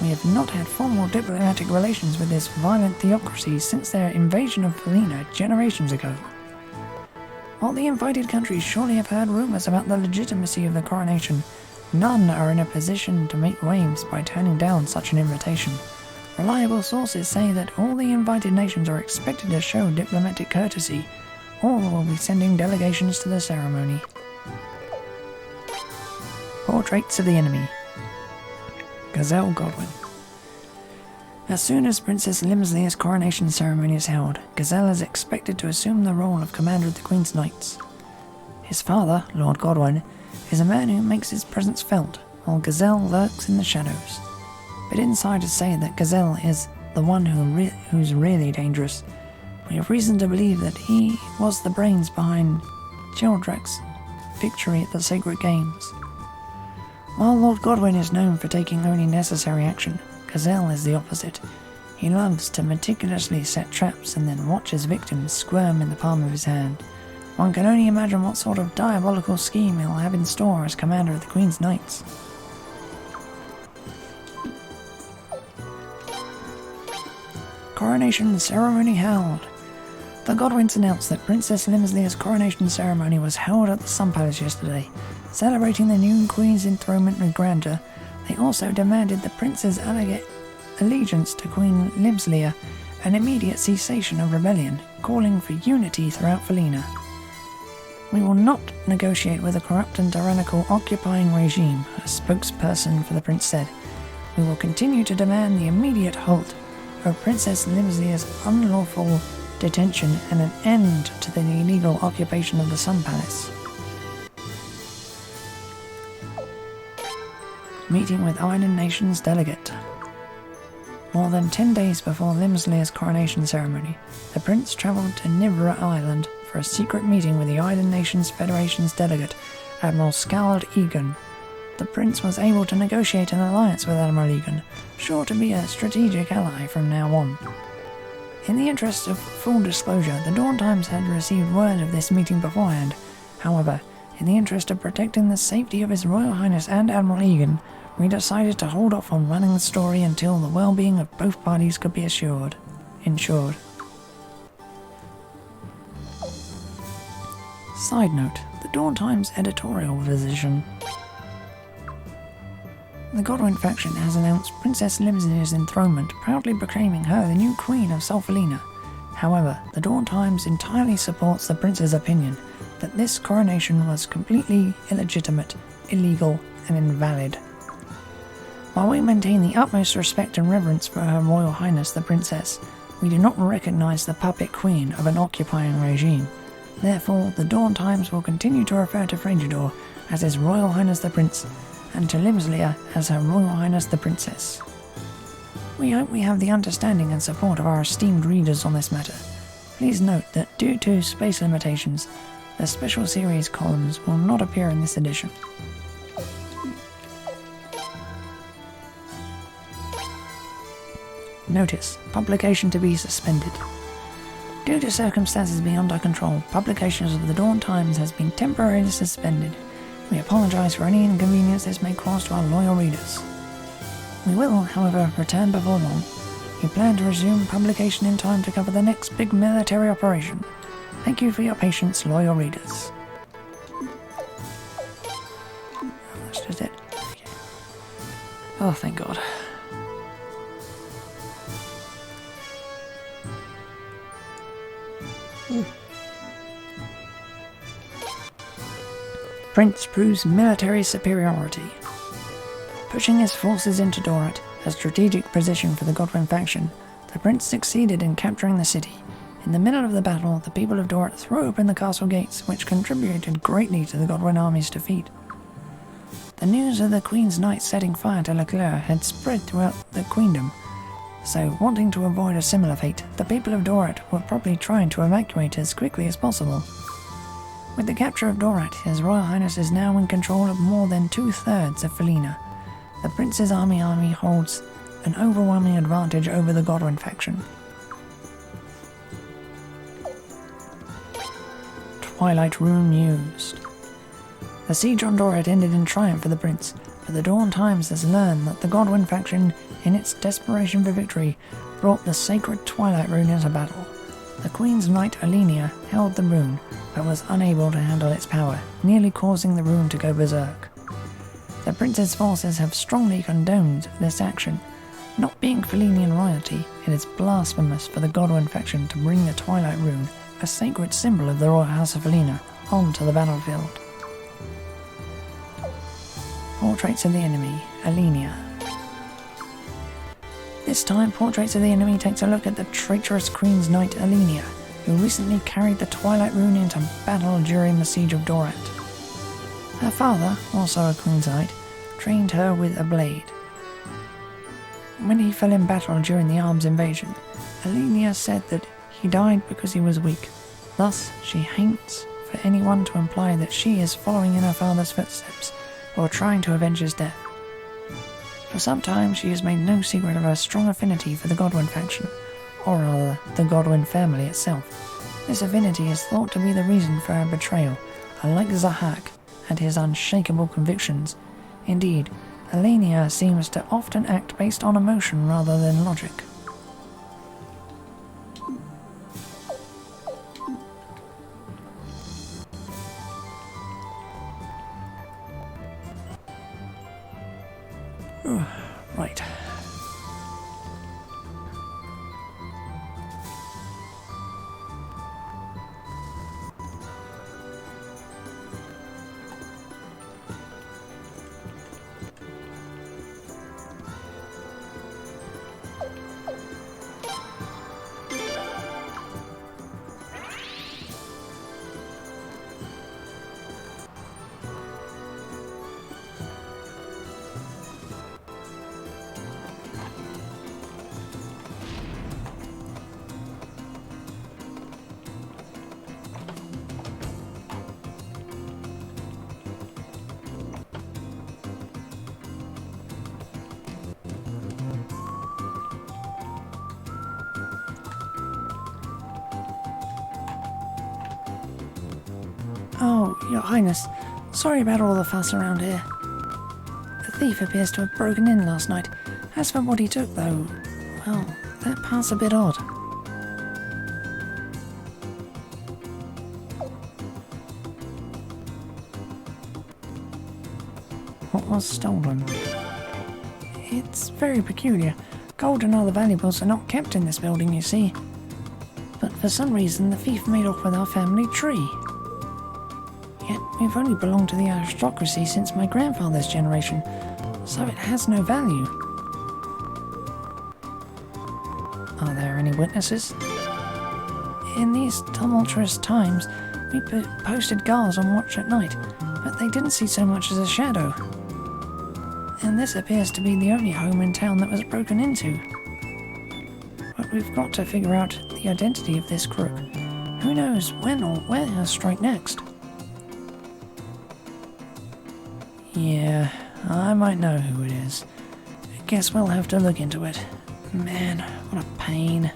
We have not had formal diplomatic relations with this violent theocracy since their invasion of Felina generations ago. While the invited countries surely have heard rumours about the legitimacy of the coronation, none are in a position to make waves by turning down such an invitation. Reliable sources say that all the invited nations are expected to show diplomatic courtesy. All will be sending delegations to the ceremony. Portraits of the enemy. Gazelle Godwin. As soon as Princess Limsley's coronation ceremony is held, Gazelle is expected to assume the role of commander of the Queen's Knights. His father, Lord Godwin, is a man who makes his presence felt, while Gazelle lurks in the shadows. But insiders say that Gazelle is the one who's really dangerous. We have reason to believe that he was the brains behind Childrak's victory at the Sacred Games. While Lord Godwin is known for taking only necessary action, Gazelle is the opposite. He loves to meticulously set traps and then watch his victims squirm in the palm of his hand. One can only imagine what sort of diabolical scheme he'll have in store as commander of the Queen's Knights. Coronation ceremony held. The Godwins announced that Princess Limsley's coronation ceremony was held at the Sun Palace yesterday. Celebrating the new Queen's enthronement with grandeur, they also demanded the Prince's allegiance to Queen Limsley, an immediate cessation of rebellion, calling for unity throughout Felina. We will not negotiate with a corrupt and tyrannical occupying regime, a spokesperson for the prince said. We will continue to demand the immediate halt of Princess Limsley's unlawful detention and an end to the illegal occupation of the Sun Palace. Meeting with Island Nations delegate. More than 10 days before Limsley's coronation ceremony, the prince travelled to Nivra Island for a secret meeting with the Island Nations Federation's delegate, Admiral Skald Egan. the prince was able to negotiate an alliance with Admiral Egan, sure to be a strategic ally from now on. In the interest of full disclosure, the Dawn Times had received word of this meeting beforehand. However, in the interest of protecting the safety of His Royal Highness and Admiral Egan, we decided to hold off on running the story until the well-being of both parties could be ensured. Side note, the Dawn Times editorial position. The Godwin faction has announced Princess Limsinia's enthronement, proudly proclaiming her the new Queen of Sulfalina. However, the Dawn Times entirely supports the prince's opinion that this coronation was completely illegitimate, illegal, and invalid. While we maintain the utmost respect and reverence for Her Royal Highness the Princess, we do not recognize the puppet queen of an occupying regime. Therefore, the Dawn Times will continue to refer to Frangidor as His Royal Highness the Prince, and to Limslia as Her Royal Highness the Princess. We hope we have the understanding and support of our esteemed readers on this matter. Please note that due to space limitations, the special series columns will not appear in this edition. Notice: publication to be suspended. Due to circumstances beyond our control, publications of the Dawn Times has been temporarily suspended. We apologize for any inconvenience this may cause to our loyal readers. We will, however, return before long. We plan to resume publication in time to cover the next big military operation. Thank you for your patience, loyal readers. Oh, that's just it. Okay. Oh, thank God. Prince proves military superiority. Pushing his forces into Dorat, a strategic position for the Godwin faction, the prince succeeded in capturing the city. In the middle of the battle, the people of Dorat threw open the castle gates, which contributed greatly to the Godwin army's defeat. The news of the Queen's Knight setting fire to Leclerc had spread throughout the queendom, so wanting to avoid a similar fate, the people of Dorat were probably trying to evacuate as quickly as possible. With the capture of Dorat, His Royal Highness is now in control of more than 2/3 of Felina. The Prince's army holds an overwhelming advantage over the Godwin faction. Twilight Rune used. The siege on Dorat ended in triumph for the Prince, but the Dawn Times has learned that the Godwin faction, in its desperation for victory, brought the sacred Twilight Rune into battle. The Queen's Knight Alenia held the rune, but was unable to handle its power, nearly causing the rune to go berserk. The Prince's forces have strongly condoned this action. Not being Felinian royalty, it is blasphemous for the Godwin faction to bring the Twilight Rune, a sacred symbol of the Royal House of Felina, onto the battlefield. Portraits of the enemy, Alenia. This time, Portraits of the Enemy takes a look at the traitorous Queen's Knight Alenia, who recently carried the Twilight Rune into battle during the siege of Dorat. Her father, also a Queen's Knight, trained her with a blade. When he fell in battle during the Arms invasion, Alenia said that he died because he was weak. Thus, she hates for anyone to imply that she is following in her father's footsteps, or trying to avenge his death. For some time, she has made no secret of her strong affinity for the Godwin faction, or rather, the Godwin family itself. This affinity is thought to be the reason for her betrayal, unlike Zahak and his unshakable convictions. Indeed, Alenia seems to often act based on emotion rather than logic. Right. Oh, Your Highness. Sorry about all the fuss around here. The thief appears to have broken in last night. As for what he took, though, well, that part's a bit odd. What was stolen? It's very peculiar. Gold and other valuables are not kept in this building, you see. But for some reason, the thief made off with our family tree. Yet we've only belonged to the aristocracy since my grandfather's generation, so it has no value. Are there any witnesses? In these tumultuous times, we posted guards on watch at night, but they didn't see so much as a shadow. And this appears to be the only home in town that was broken into. But we've got to figure out the identity of this crook. Who knows when or where he'll strike next? Yeah, I might know who it is. I guess we'll have to look into it. Man, what a pain.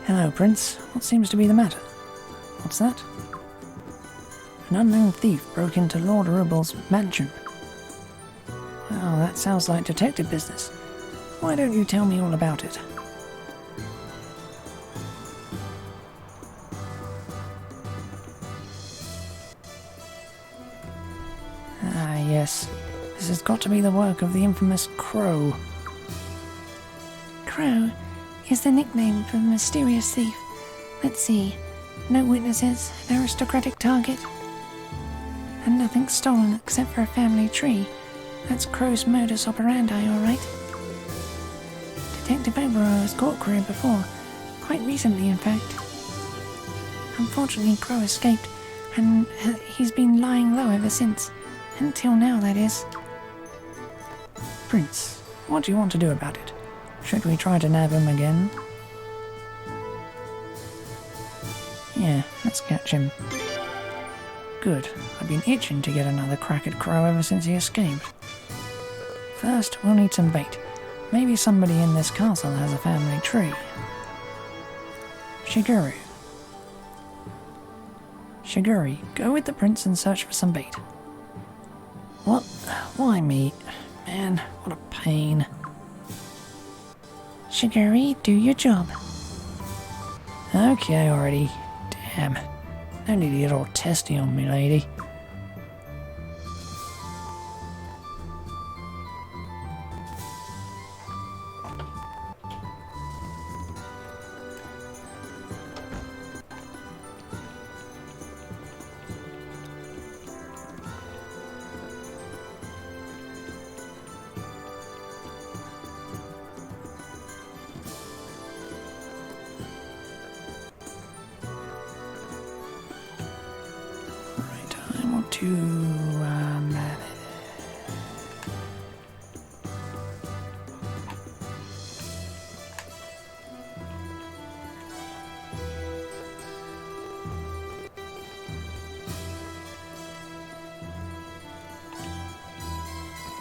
Hello, Prince. What seems to be the matter? What's that? An unknown thief broke into Lord Rubel's mansion. Well, that sounds like detective business. Why don't you tell me all about it? Ah, yes. This has got to be the work of the infamous Crow. Crow is the nickname for the mysterious thief. Let's see. No witnesses, an aristocratic target, and nothing stolen except for a family tree. That's Crow's modus operandi, alright. Detective Oberon has caught Crow before. Quite recently, in fact. Unfortunately, Crow escaped, and he's been lying low ever since. Until now, that is. Prince, what do you want to do about it? Should we try to nab him again? Yeah, let's catch him. Good. I've been itching to get another crack at Crow ever since he escaped. First, we'll need some bait. Maybe somebody in this castle has a family tree. Shiguru. Shiguri, go with the prince and search for some bait. What? Why me? Man, what a pain. Shiguri, do your job. Okay already. Damn. No need to get all testy on me, lady.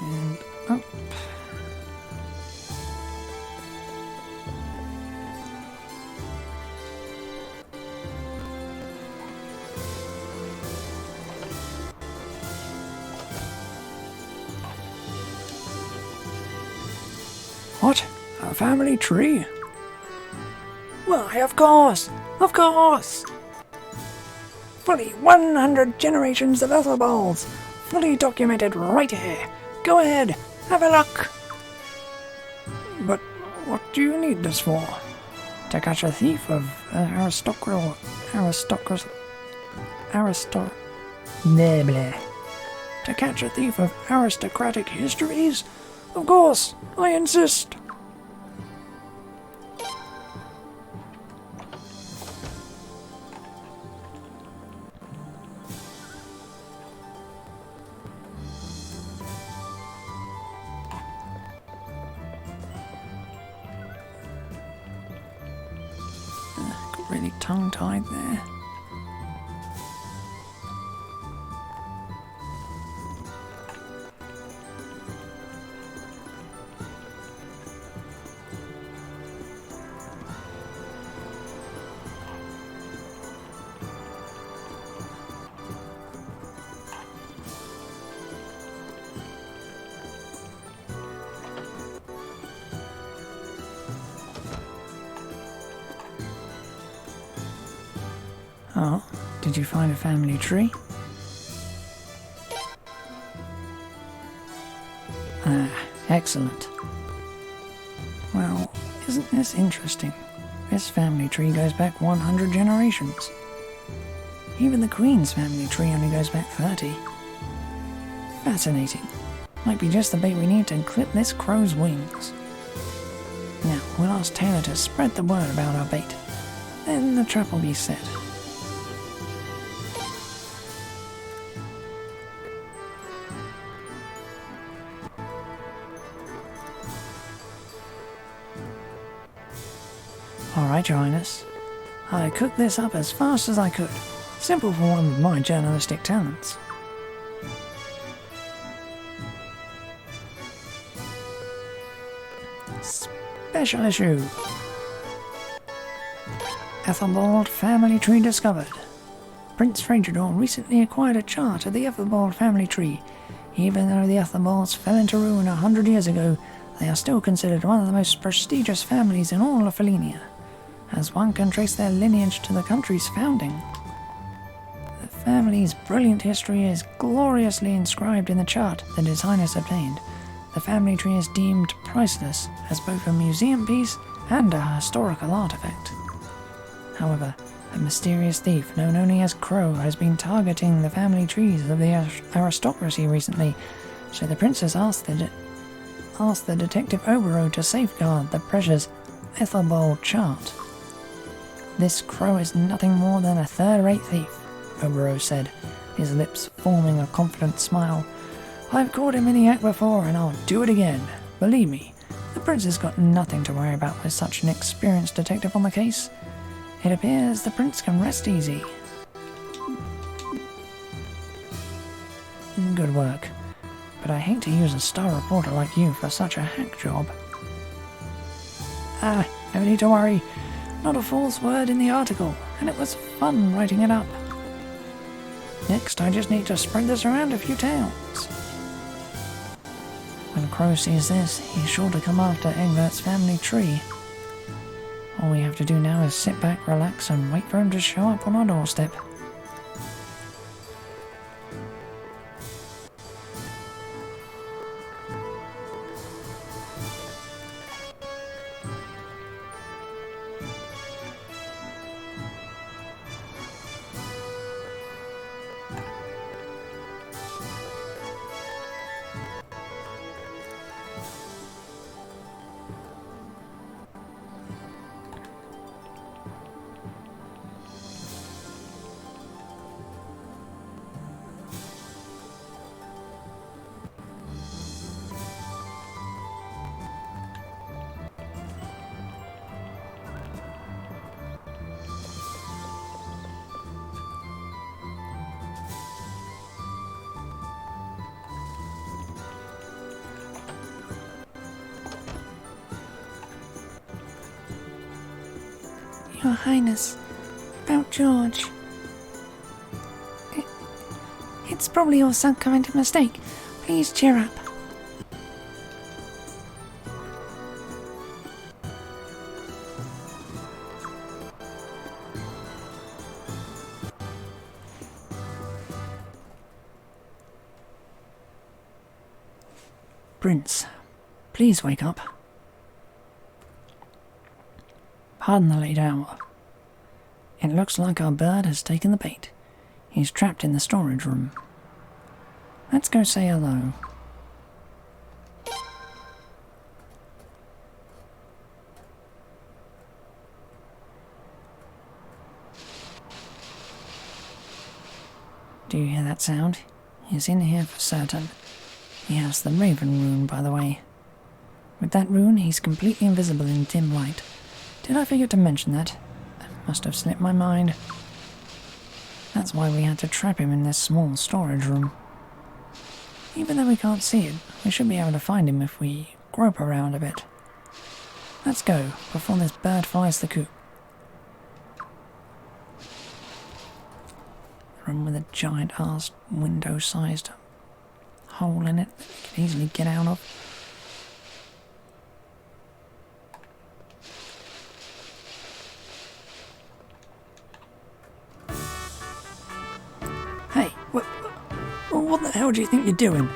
And up. What? A family tree? Why, of course! Of course! fully 100 generations of Ethelbalds, fully documented right here. Go ahead, have a look. But what do you need this for? To catch a thief of To catch a thief of aristocratic histories? Of course, I insist. Got really tongue-tied there. Oh, did you find a family tree? Ah, excellent. Well, isn't this interesting? This family tree goes back 100 generations. Even the Queen's family tree only goes back 30. Fascinating. Might be just the bait we need to clip this crow's wings. Now, we'll ask Taylor to spread the word about our bait. Then the trap will be set. Alright, Your Highness. I cooked this up as fast as I could. Simple for one with my journalistic talents. Special issue. Ethelbald family tree discovered. Prince Fragedor recently acquired a chart of the Ethelbald family tree. Even though the Ethelbalds fell into ruin 100 years ago, they are still considered one of the most prestigious families in all of Felenia, as one can trace their lineage to the country's founding. The family's brilliant history is gloriously inscribed in the chart that His Highness obtained. The family tree is deemed priceless as both a museum piece and a historical artifact. However, a mysterious thief known only as Crow has been targeting the family trees of the aristocracy recently, so the princess asked the detective Obero to safeguard the precious Ethelbald chart. This Crow is nothing more than a third-rate thief, Obero said, his lips forming a confident smile. I've caught him in the act before and I'll do it again. Believe me, the prince has got nothing to worry about with such an experienced detective on the case. It appears the prince can rest easy. Good work. But I hate to use a star reporter like you for such a hack job. Ah, no need to worry. Not a false word in the article, and it was fun writing it up. Next, I just need to spread this around a few towns. When Crow sees this, he's sure to come after Egbert's family tree. All we have to do now is sit back, relax, and wait for him to show up on our doorstep. Your Highness, about George. It's probably all some kind of mistake. Please cheer up. Prince, please wake up. Pardon the late hour. It looks like our bird has taken the bait. He's trapped in the storage room. Let's go say hello. Do you hear that sound? He's in here for certain. He has the Raven rune, by the way. With that rune, he's completely invisible in dim light. Did I forget to mention that? Must have slipped my mind. That's why we had to trap him in this small storage room. Even though we can't see it, we should be able to find him if we grope around a bit. Let's go, before this bird flies the coop. Room with a giant-ass window-sized hole in it that we can easily get out of. Hey, what the hell do you think you're doing?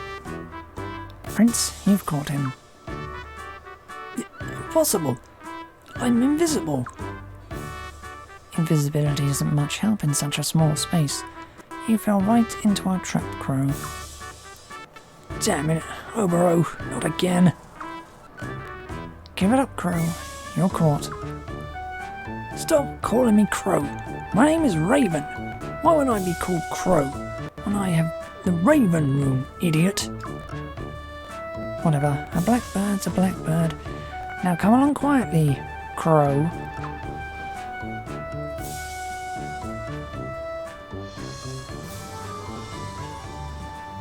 Prince, you've caught him. Impossible. I'm invisible. Invisibility isn't much help in such a small space. You fell right into our trap, Crow. Damn it, Obero, not again. Give it up, Crow. You're caught. Stop calling me Crow. My name is Raven. Why would I be called Crow when I have the Raven rune, idiot? Whatever, a blackbird's a blackbird. Now come along quietly, Crow.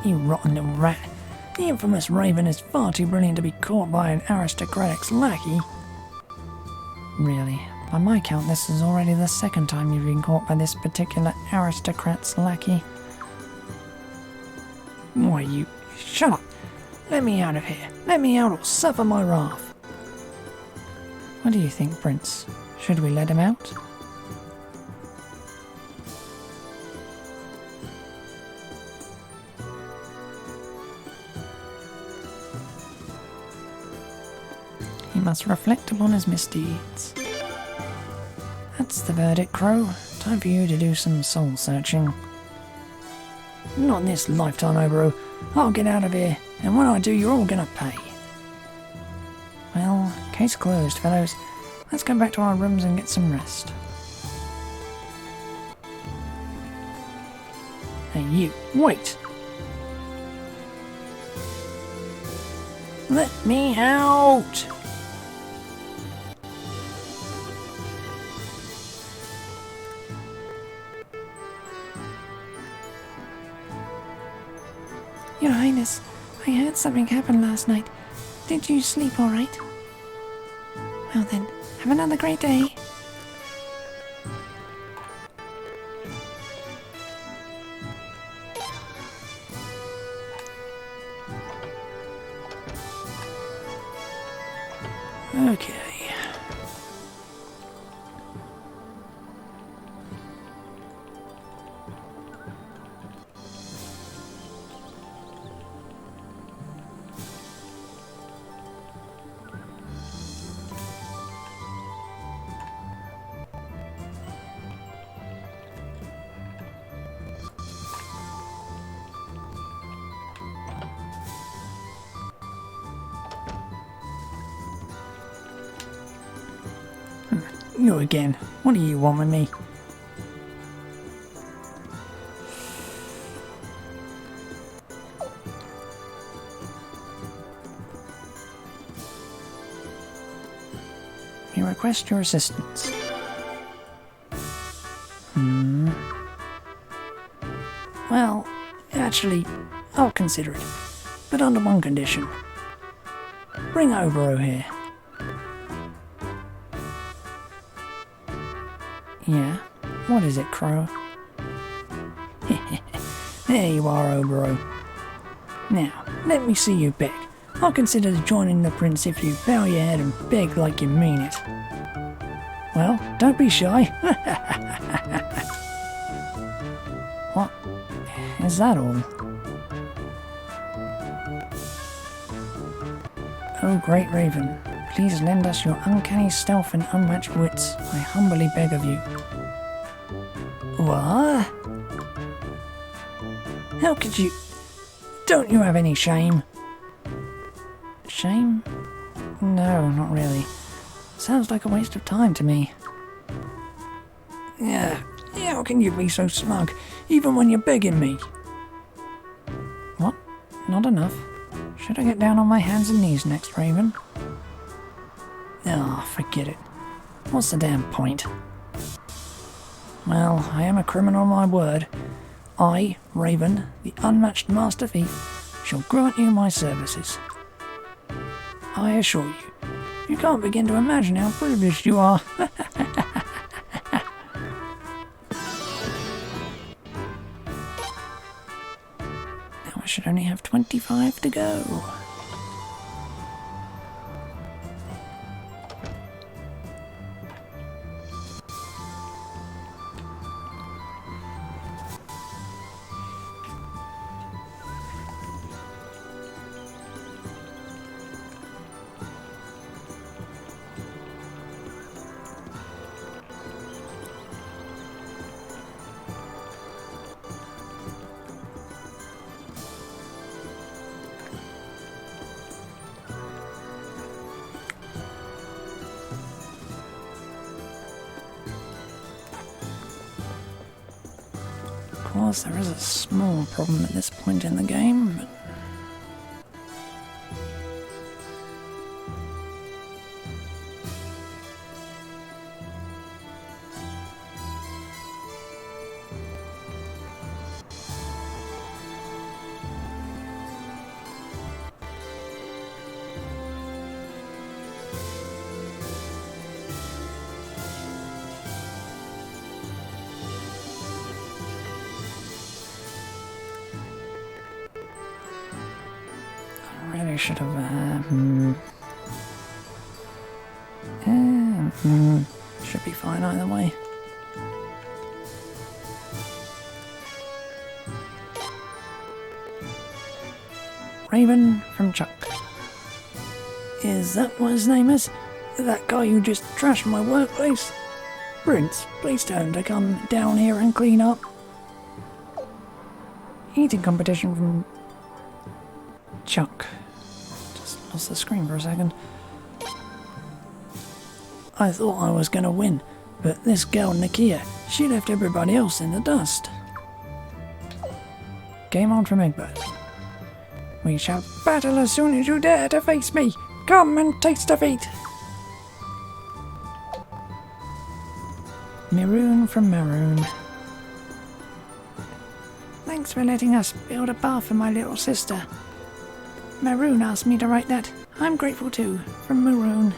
You rotten little rat. The infamous Raven is far too brilliant to be caught by an aristocratic's lackey. Really, by my count this is already the second time you've been caught by this particular aristocrat's lackey. Why you... Shut up! Let me out of here! Let me out or suffer my wrath! What do you think, Prince? Should we let him out? He must reflect upon his misdeeds. That's the verdict, Crow. Time for you to do some soul searching. Not in this lifetime, Obero. I'll get out of here, and when I do, you're all gonna pay. Well, case closed, fellows. Let's go back to our rooms and get some rest. Hey, you, wait! Let me out! Your Highness, I heard something happen last night. Did you sleep all right? Well then, have another great day. Okay. You again. What do you want with me? We request your assistance. Well, actually, I'll consider it. But under one condition. Bring Obero here. Yeah? What is it, Crow? There you are, Obero. Now, let me see you beg. I'll consider joining the prince if you bow your head and beg like you mean it. Well, don't be shy. What? Is that all? Oh, great Raven, please lend us your uncanny stealth and unmatched wits. I humbly beg of you. What? How could you? Don't you have any shame? Shame? No, not really. Sounds like a waste of time to me. Yeah, how can you be so smug, even when you're begging me? What? Not enough? Should I get down on my hands and knees next, Raven? Oh, forget it. What's the damn point? Well, I am a criminal, my word. I, Raven, the unmatched master thief, shall grant you my services. I assure you, you can't begin to imagine how privileged you are. Now I should only have 25 to go. Of course, there is a small problem at this point in the game, but I really should have, should be fine either way. Raven from Chuck. Is that what his name is? That guy who just trashed my workplace? Prince, please tell him to come down here and clean up. Eating competition from Chuck. Just lost the screen for a second. I thought I was gonna win, but this girl Nakia, she left everybody else in the dust. Game on from Egbert. We shall battle as soon as you dare to face me. Come and taste defeat. Maroon from Maroon. Thanks for letting us build a bar for my little sister. Maroon asked me to write that. I'm grateful too. From Maroon.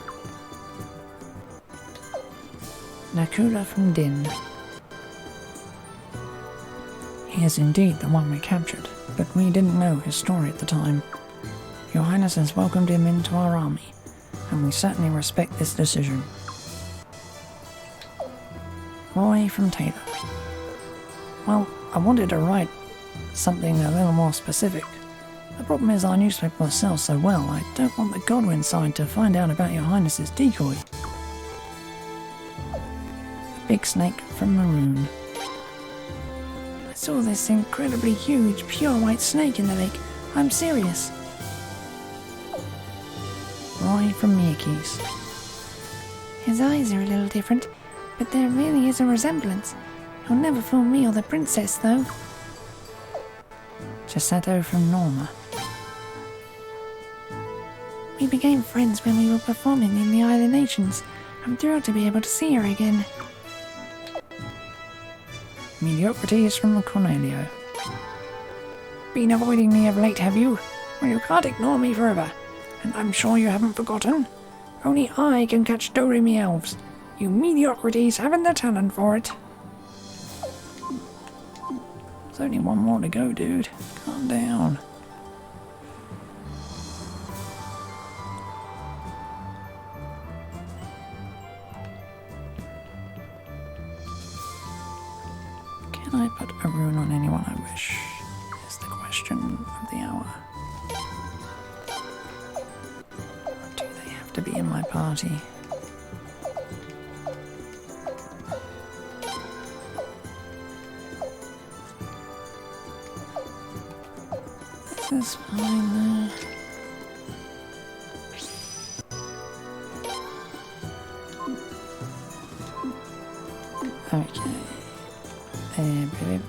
Nakula from Din. He is indeed the one we captured, but we didn't know his story at the time. Your Highness has welcomed him into our army, and we certainly respect this decision. Roy from Taylor. Well, I wanted to write something a little more specific. The problem is our newspaper sells so well, I don't want the Godwin side to find out about your Highness's decoy. Big Snake from Maroon. I saw this incredibly huge, pure white snake in the lake. I'm serious. Roy from Miyake's. His eyes are a little different, but there really is a resemblance. He'll never fool me or the princess, though. Chisato from Norma. We became friends when we were performing in the Island Nations. I'm thrilled to be able to see her again. Mediocrity is from Cornelio. Been avoiding me of late, have you? Well, you can't ignore me forever. And I'm sure you haven't forgotten. Only I can catch Doremi elves. You mediocrities haven't the talent for it. There's only one more to go, dude. Calm down. Can I put a rune on anyone I wish? Is the question of the hour. my party. This is fine though. Okay. Brilliant.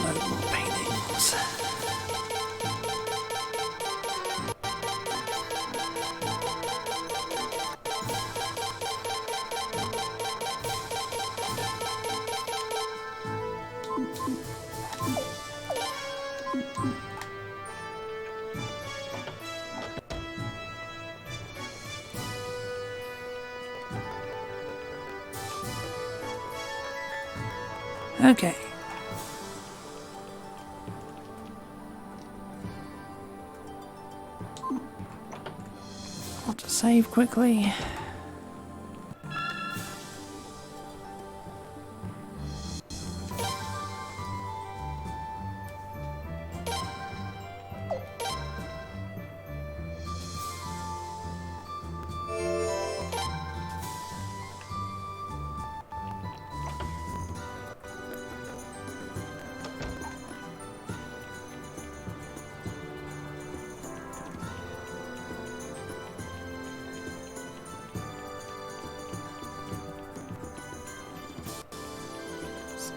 Local paintings. Okay. Want to save quickly.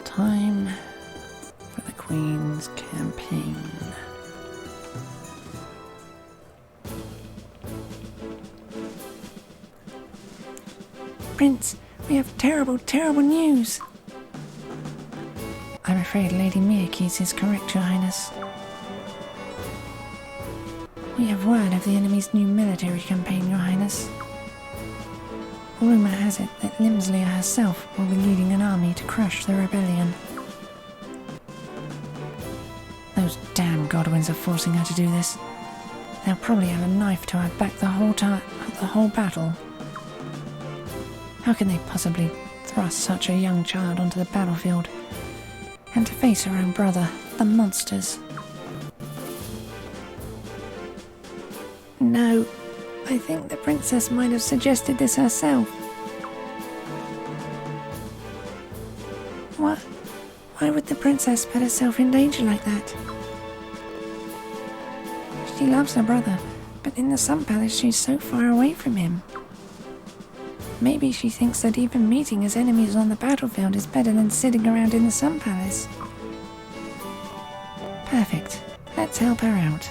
Time for the Queen's campaign. Prince, we have terrible, terrible news. I'm afraid Lady Miyakis is correct, Your Highness. We have word of the enemy's new military campaign, Your Highness. Rumour has it that Limslia herself will be leading an army to crush the rebellion. Those damn Godwins are forcing her to do this. They'll probably have a knife to her back the whole battle. How can they possibly thrust such a young child onto the battlefield and to face her own brother, the monsters? No. I think the princess might have suggested this herself. What? Why would the princess put herself in danger like that? She loves her brother, but in the Sun Palace she's so far away from him. Maybe she thinks that even meeting his enemies on the battlefield is better than sitting around in the Sun Palace. Perfect. Let's help her out.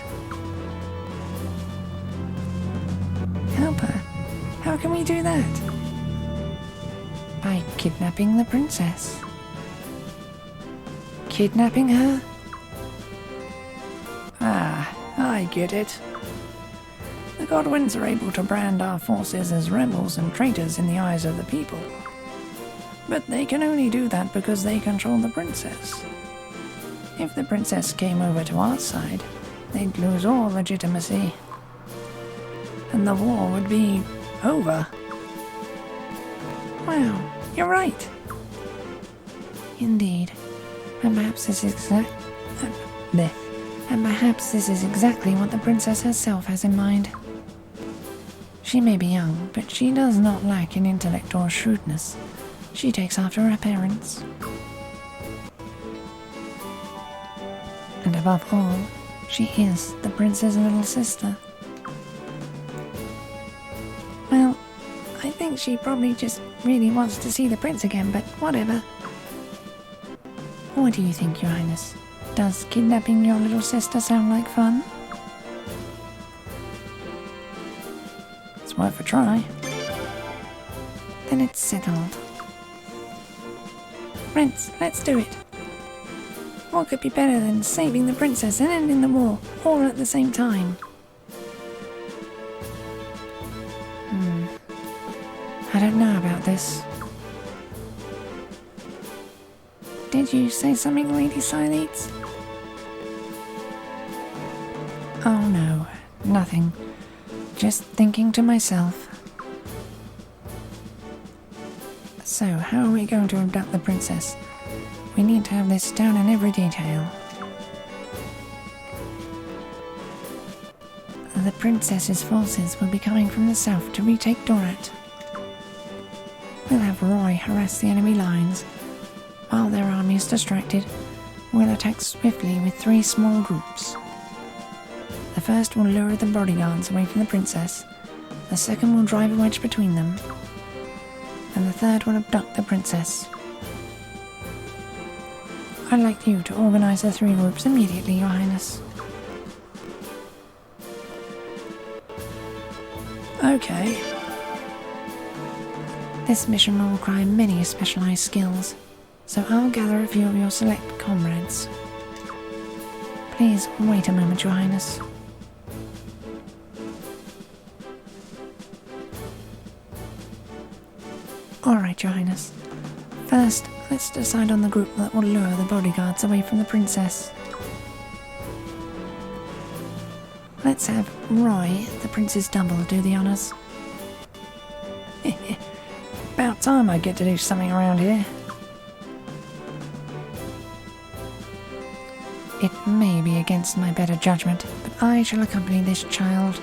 Help her? How can we do that? By kidnapping the princess. Kidnapping her? Ah, I get it. The Godwins are able to brand our forces as rebels and traitors in the eyes of the people. But they can only do that because they control the princess. If the princess came over to our side, they'd lose all legitimacy. And the war would be over. Wow, you're right. Indeed. And perhaps this is exactly what the princess herself has in mind. She may be young, but she does not lack in intellect or shrewdness. She takes after her parents. And above all, she is the prince's little sister. Well, I think she probably just really wants to see the prince again, but whatever. What do you think, Your Highness? Does kidnapping your little sister sound like fun? It's worth a try. Then it's settled. Prince, let's do it. What could be better than saving the princess and ending the war, all at the same time? don't know about this. Did you say something, Lady Sileates? Oh no, nothing. Just thinking to myself. So, how are we going to abduct the princess? We need to have this down in every detail. The princess's forces will be coming from the south to retake Dorat. We'll have Roy harass the enemy lines. While their army is distracted, we'll attack swiftly with 3 small groups. The first will lure the bodyguards away from the princess, the second will drive a wedge between them, and the third will abduct the princess. I'd like you to organize the 3 groups immediately, Your Highness. Okay. This mission will require many specialized skills, so I'll gather a few of your select comrades. Please wait a moment, Your Highness. Alright, Your Highness. First, let's decide on the group that will lure the bodyguards away from the princess. Let's have Roy, the prince's double, do the honours. About time I get to do something around here. It may be against my better judgment, but I shall accompany this child.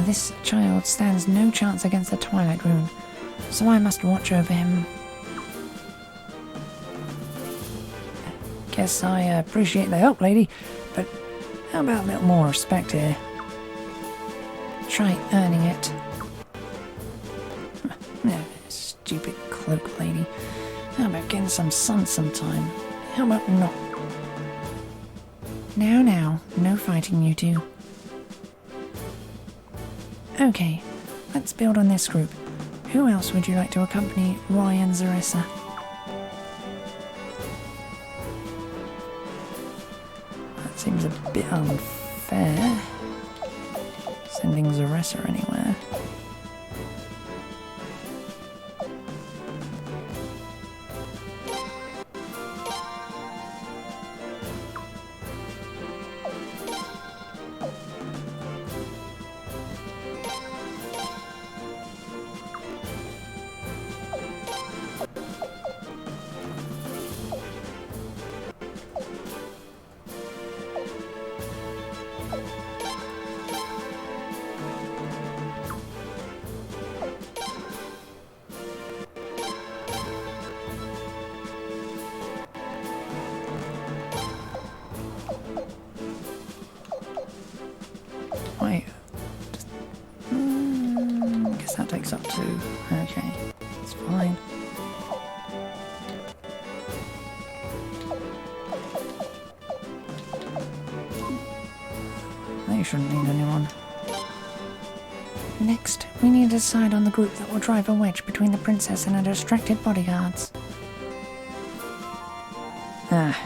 This child stands no chance against the Twilight Rune, so I must watch over him. Guess I appreciate the help, lady, but how about a little more respect here? Try earning it. Stupid cloak lady. How about getting some sun sometime? How about not? Now, no fighting, you two. Okay, let's build on this group. Who else would you like to accompany Roy and Zaressa? That seems a bit unfair, sending Zaressa anywhere. Wait. Guess that takes up to... Okay, it's fine. They shouldn't need anyone. Next, we need to decide on the group that will drive a wedge between the princess and her distracted bodyguards.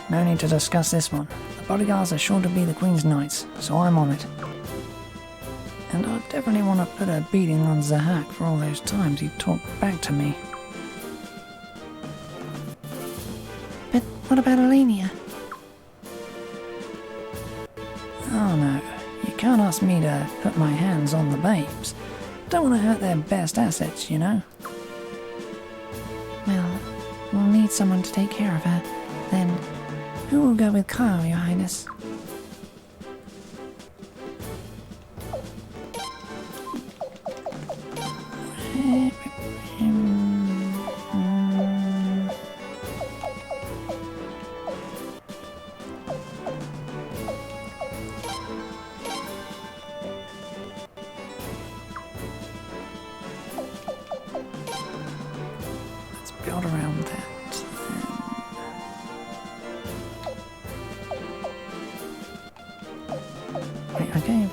No need to discuss this one. The bodyguards are sure to be the Queen's Knights, so I'm on it. And I definitely want to put a beating on Zahak for all those times he talked back to me. But what about Alenia? Oh no, you can't ask me to put my hands on the babes. Don't want to hurt their best assets, you know. Well, we'll need someone to take care of her. Then, who will go with Kyle, Your Highness? Let's build around that. Wait, okay.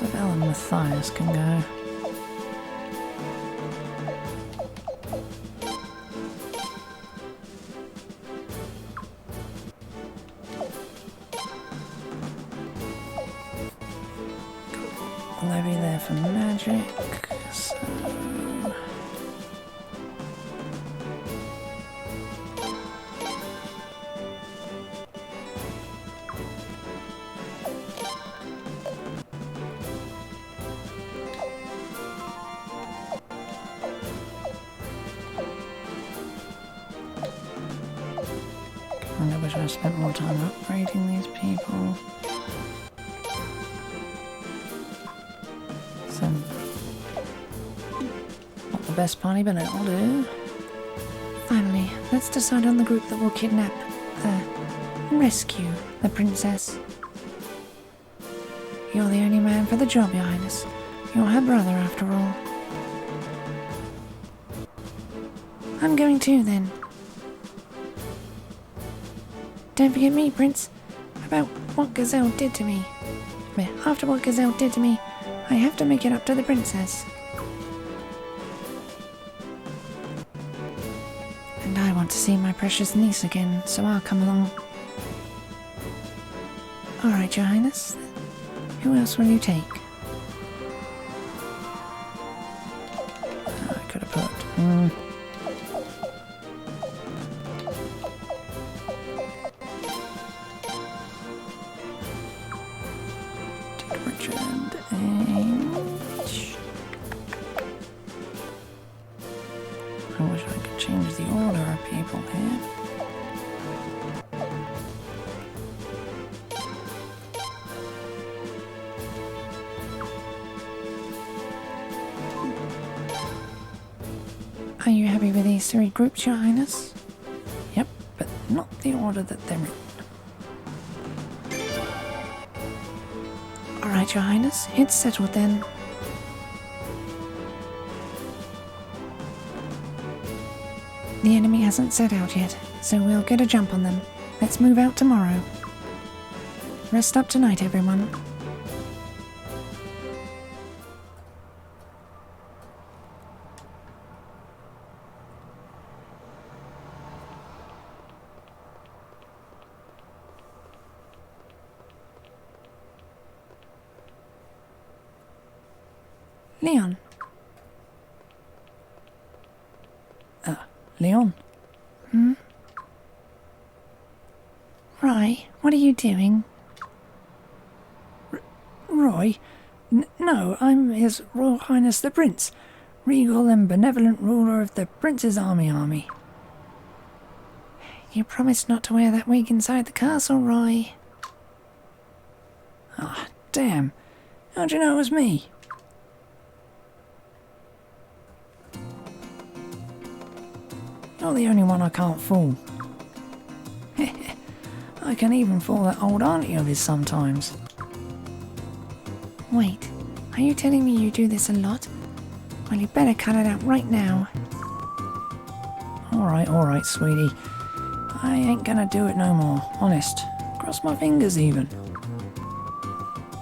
Isabel and Matthias can go. Will they be there for magic? So... I wish I spent more time upgrading these people. So, not the best party, but it'll do. Finally, let's decide on the group that will kidnap, rescue the princess. You're the only man for the job, Your Highness. You're her brother, after all. I'm going too, then. Don't forget me, Prince. About what Gazelle did to me. After what Gazelle did to me, I have to make it up to the princess. And I want to see my precious niece again, so I'll come along. Alright, Your Highness. Who else will you take? I could have put... Richard and... I wish I could change the order of people here. Are you happy with these three groups, Your Highness? Yep, but not the order that they're in. Alright, Your Highness, it's settled then. The enemy hasn't set out yet, so we'll get a jump on them. Let's move out tomorrow. Rest up tonight, everyone. Leon. Leon? Roy, what are you doing? Roy? No, I'm His Royal Highness the Prince, regal and benevolent ruler of the Prince's Army. You promised not to wear that wig inside the castle, Roy. Ah, damn. How'd you know it was me? You're the only one I can't fool. I can even fool that old auntie of his sometimes. Wait, are you telling me you do this a lot? Well, you better cut it out right now. Alright, sweetie. I ain't gonna do it no more, honest. Cross my fingers even.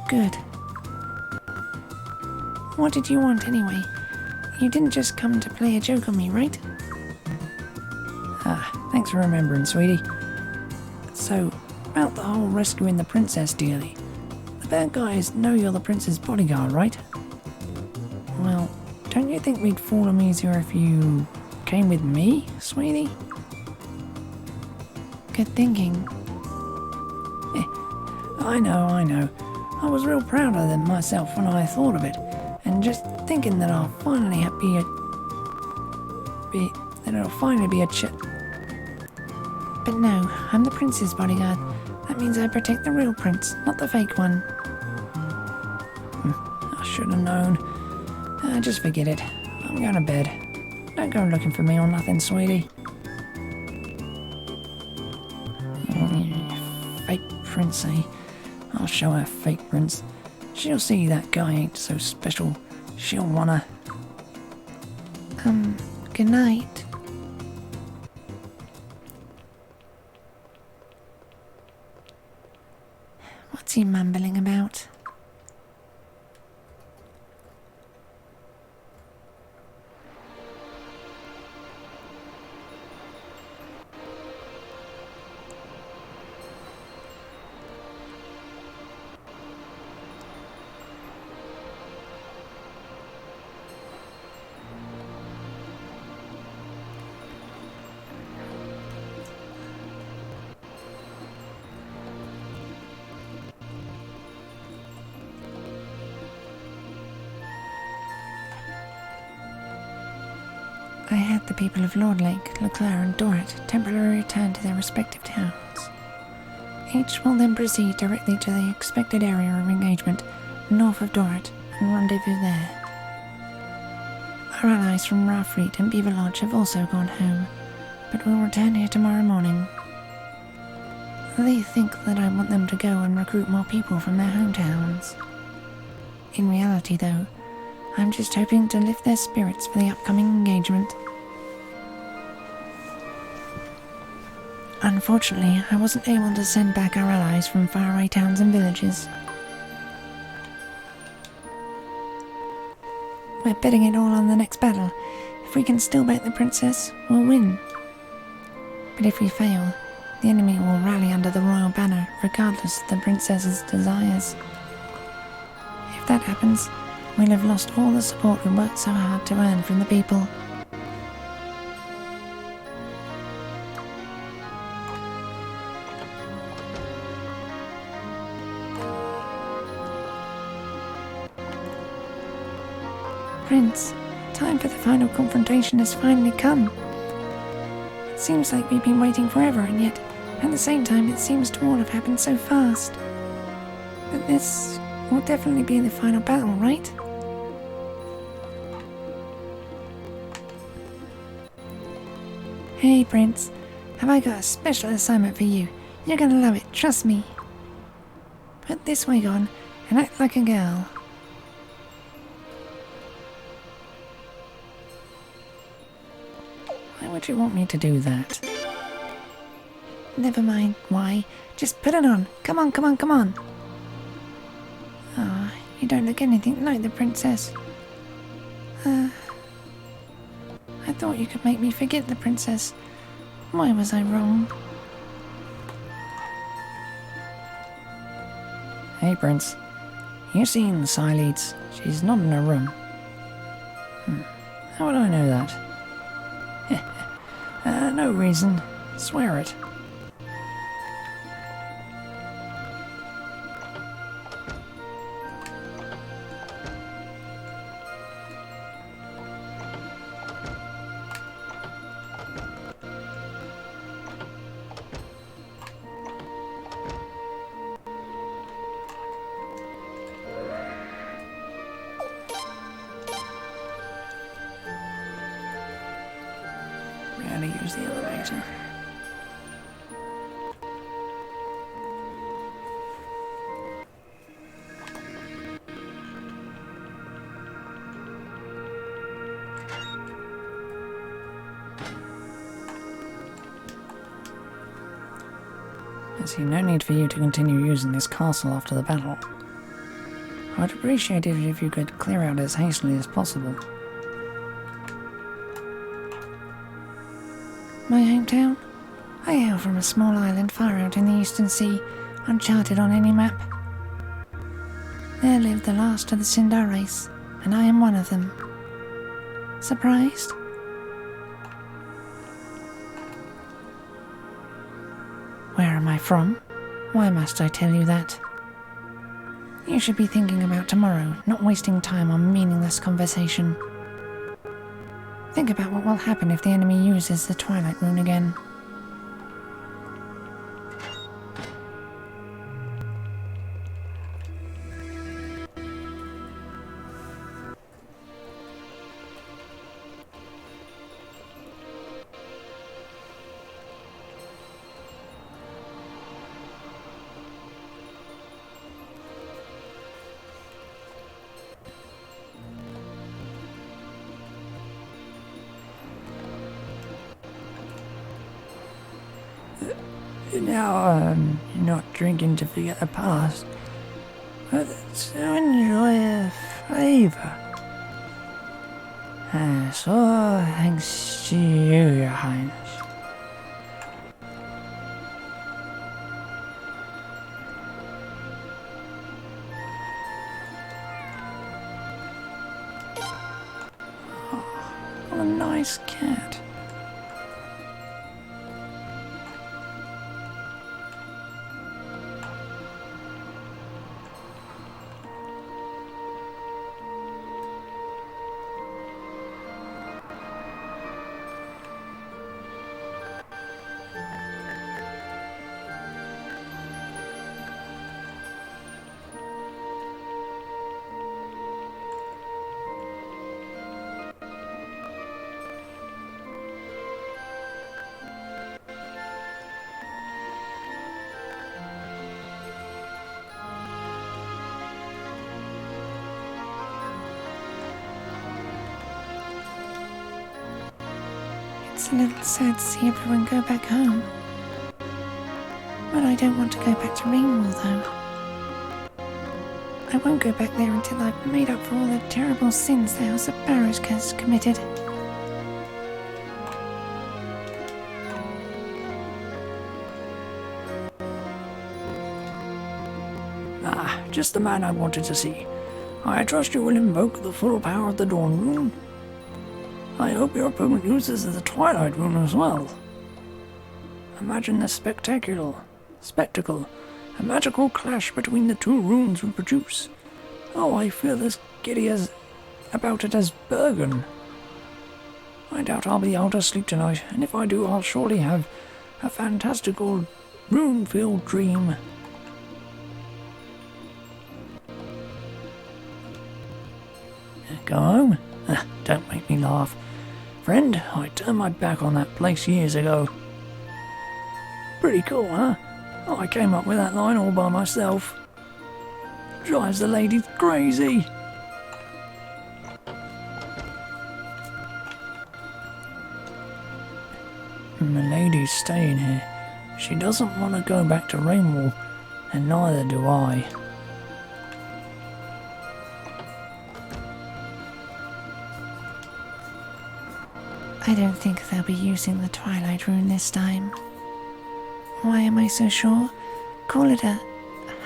Good. What did you want anyway? You didn't just come to play a joke on me, right? Ah, thanks for remembering, sweetie. So, about the whole rescuing the princess dealie. The bad guys know you're the prince's bodyguard, right? Well, don't you think we'd fall them easier if you came with me, sweetie? Good thinking. I know. I was real proud of them myself when I thought of it, and just thinking that I'll finally be a But no, I'm the prince's bodyguard. That means I protect the real prince, not the fake one. I should have known. Just forget it. I'm going to bed. Don't go looking for me or nothing, sweetie. Fake prince, eh? I'll show her fake prince. She'll see that guy ain't so special. She'll wanna... good night. What's he mumbling about? the people of Lord Lake, Leclerc and Dorat temporarily return to their respective towns. Each will then proceed directly to the expected area of engagement north of Dorat and rendezvous there. Our allies from Raffleet and Beaver Lodge have also gone home, but will return here tomorrow morning. They think that I want them to go and recruit more people from their hometowns. In reality, though, I'm just hoping to lift their spirits for the upcoming engagement. Unfortunately, I wasn't able to send back our allies from faraway towns and villages. We're betting it all on the next battle. If we can still back the princess, we'll win. But if we fail, the enemy will rally under the royal banner, regardless of the princess's desires. If that happens, we'll have lost all the support we worked so hard to earn from the people. Prince, time for the final confrontation has finally come. It seems like we've been waiting forever, and yet, at the same time, it seems to all have happened so fast. But this will definitely be the final battle, right? Hey, Prince. Have I got a special assignment for you? You're gonna love it, trust me. Put this wig on and act like a girl. Why would you want me to do that? Never mind why. Just put it on. Come on, come on, come on. Ah, you don't look anything like the princess. I thought you could make me forget the princess. Why was I wrong? Hey, Prince. You seen Sileads? She's not in her room. How would I know that? No reason. Swear it. Rarely use the elevator. I see no need for you to continue using this castle after the battle. I'd appreciate it if you could clear out as hastily as possible. My hometown? I hail from a small island far out in the eastern sea, uncharted on any map. There lived the last of the Sindar race, and I am one of them. Surprised? Where am I from? Why must I tell you that? You should be thinking about tomorrow, not wasting time on meaningless conversation. Think about what will happen if the enemy uses the Twilight Rune again. Now, you're not drinking to forget the past, but to enjoy a flavor. So, thanks to you, Your Highness. Oh, what a nice cat. It's a little sad to see everyone go back home. But I don't want to go back to Rainwall, though. I won't go back there until I've made up for all the terrible sins the House of Barrows has committed. Ah, just the man I wanted to see. I trust you will invoke the full power of the Dawn Rune. I hope your opponent uses the Twilight Rune as well. Imagine the spectacle, a magical clash between the two runes would produce. Oh, I feel as giddy about it as Bergen. I doubt I'll be able to sleep tonight, and if I do, I'll surely have a fantastical, rune-filled dream. Go home? Don't make me laugh. Friend, I turned my back on that place years ago. Pretty cool, huh? I came up with that line all by myself. Drives the ladies crazy. Milady's staying here. She doesn't want to go back to Rainwall, and neither do I. I don't think they'll be using the Twilight Rune this time. Why am I so sure? Call it a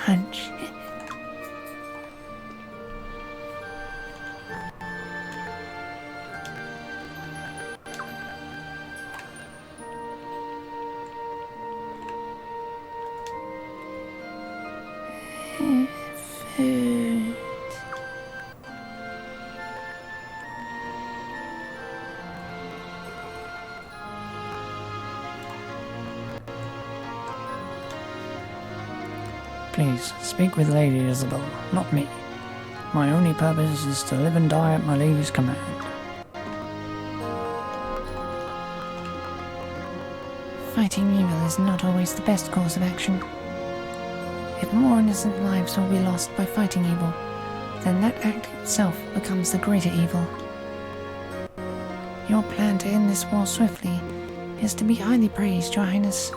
hunch. Food. Please, speak with Lady Isabel, not me. My only purpose is to live and die at my lady's command. Fighting evil is not always the best course of action. If more innocent lives will be lost by fighting evil, then that act itself becomes the greater evil. Your plan to end this war swiftly is to be highly praised, Your Highness.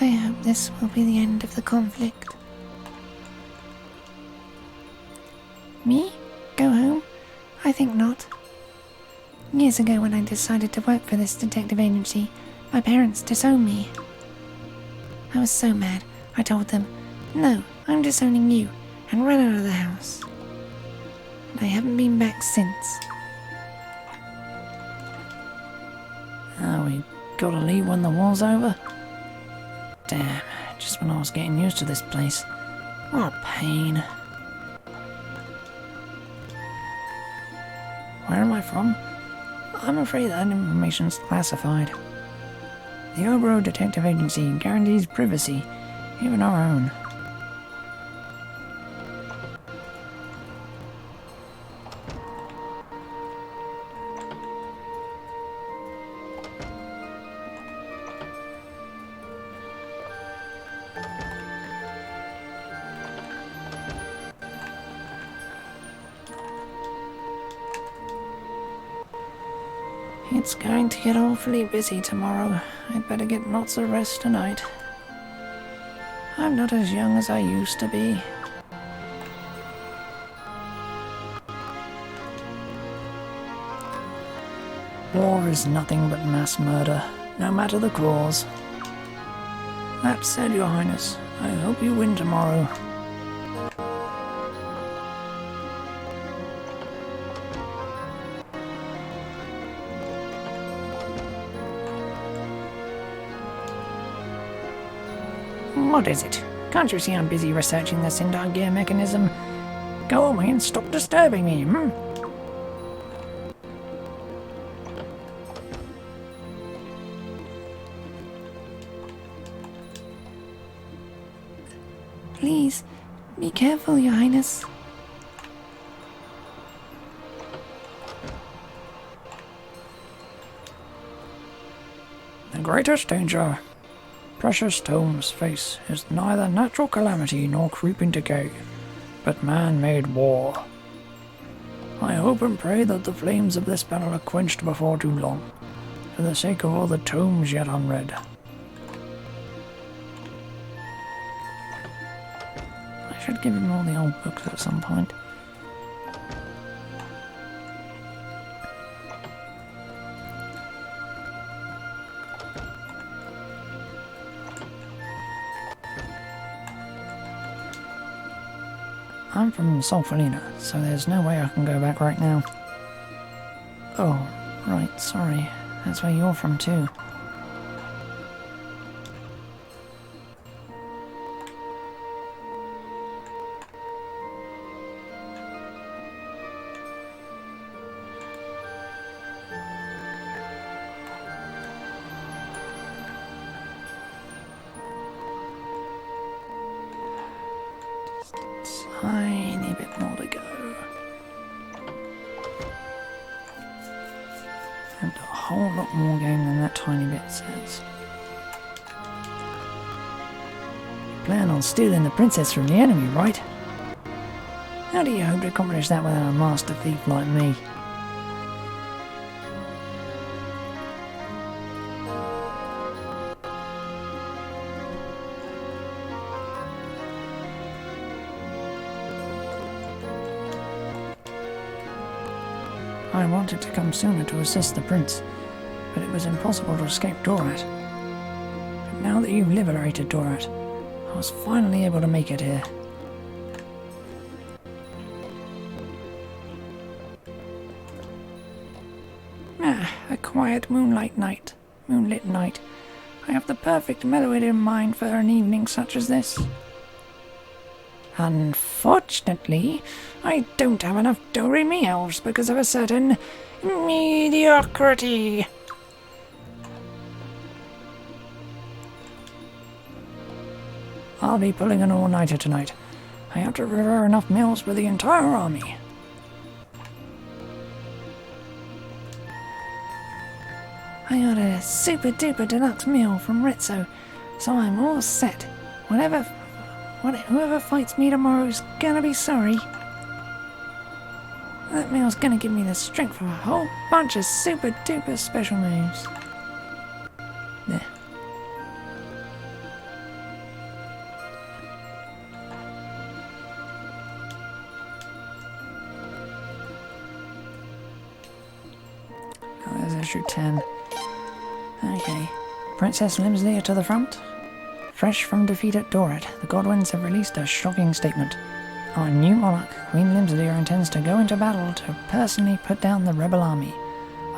I hope this will be the end of the conflict. Me? Go home? I think not. Years ago when I decided to work for this detective agency, my parents disowned me. I was so mad, I told them, "No, I'm disowning you," and ran out of the house. And I haven't been back since. We gotta leave when the war's over? Damn, just when I was getting used to this place. What a pain. Where am I from? I'm afraid that information's classified. The Obro Detective Agency guarantees privacy, even our own. It's going to get awfully busy tomorrow. I'd better get lots of rest tonight. I'm not as young as I used to be. War is nothing but mass murder, no matter the cause. That said, Your Highness, I hope you win tomorrow. What is it? Can't you see I'm busy researching the Sindar gear mechanism? Go away and stop disturbing me, Please, be careful, Your Highness. greatest danger precious tomes face is neither natural calamity nor creeping decay, but man-made war. I hope and pray that the flames of this battle are quenched before too long, for the sake of all the tomes yet unread. I should give him all the old books at some point. I'm from Solfelina, so there's no way I can go back right now. Oh, right, sorry. That's where you're from too. Tiny bit more to go. And a whole lot more game than that tiny bit says. Plan on stealing the princess from the enemy, right? How do you hope to accomplish that without a master thief like me? I wanted to come sooner to assist the prince, but it was impossible to escape Dorat. But now that you've liberated Dorat, I was finally able to make it here. A quiet moonlit night. I have the perfect melody in mind for an evening such as this. Unfortunately, I don't have enough do-re-mi elves because of a certain mediocrity. I'll be pulling an all-nighter tonight. I have to prepare enough meals for the entire army. I ordered a super-duper deluxe meal from Rizzo, so I'm all set. Whoever fights me tomorrow is gonna be sorry. That meal's gonna give me the strength for a whole bunch of super-duper special moves. There. Oh, there's issue 10. Okay. Princess Limsley to the front. Fresh from defeat at Dorat, the Godwins have released a shocking statement. Our new monarch, Queen Limslear, intends to go into battle to personally put down the rebel army.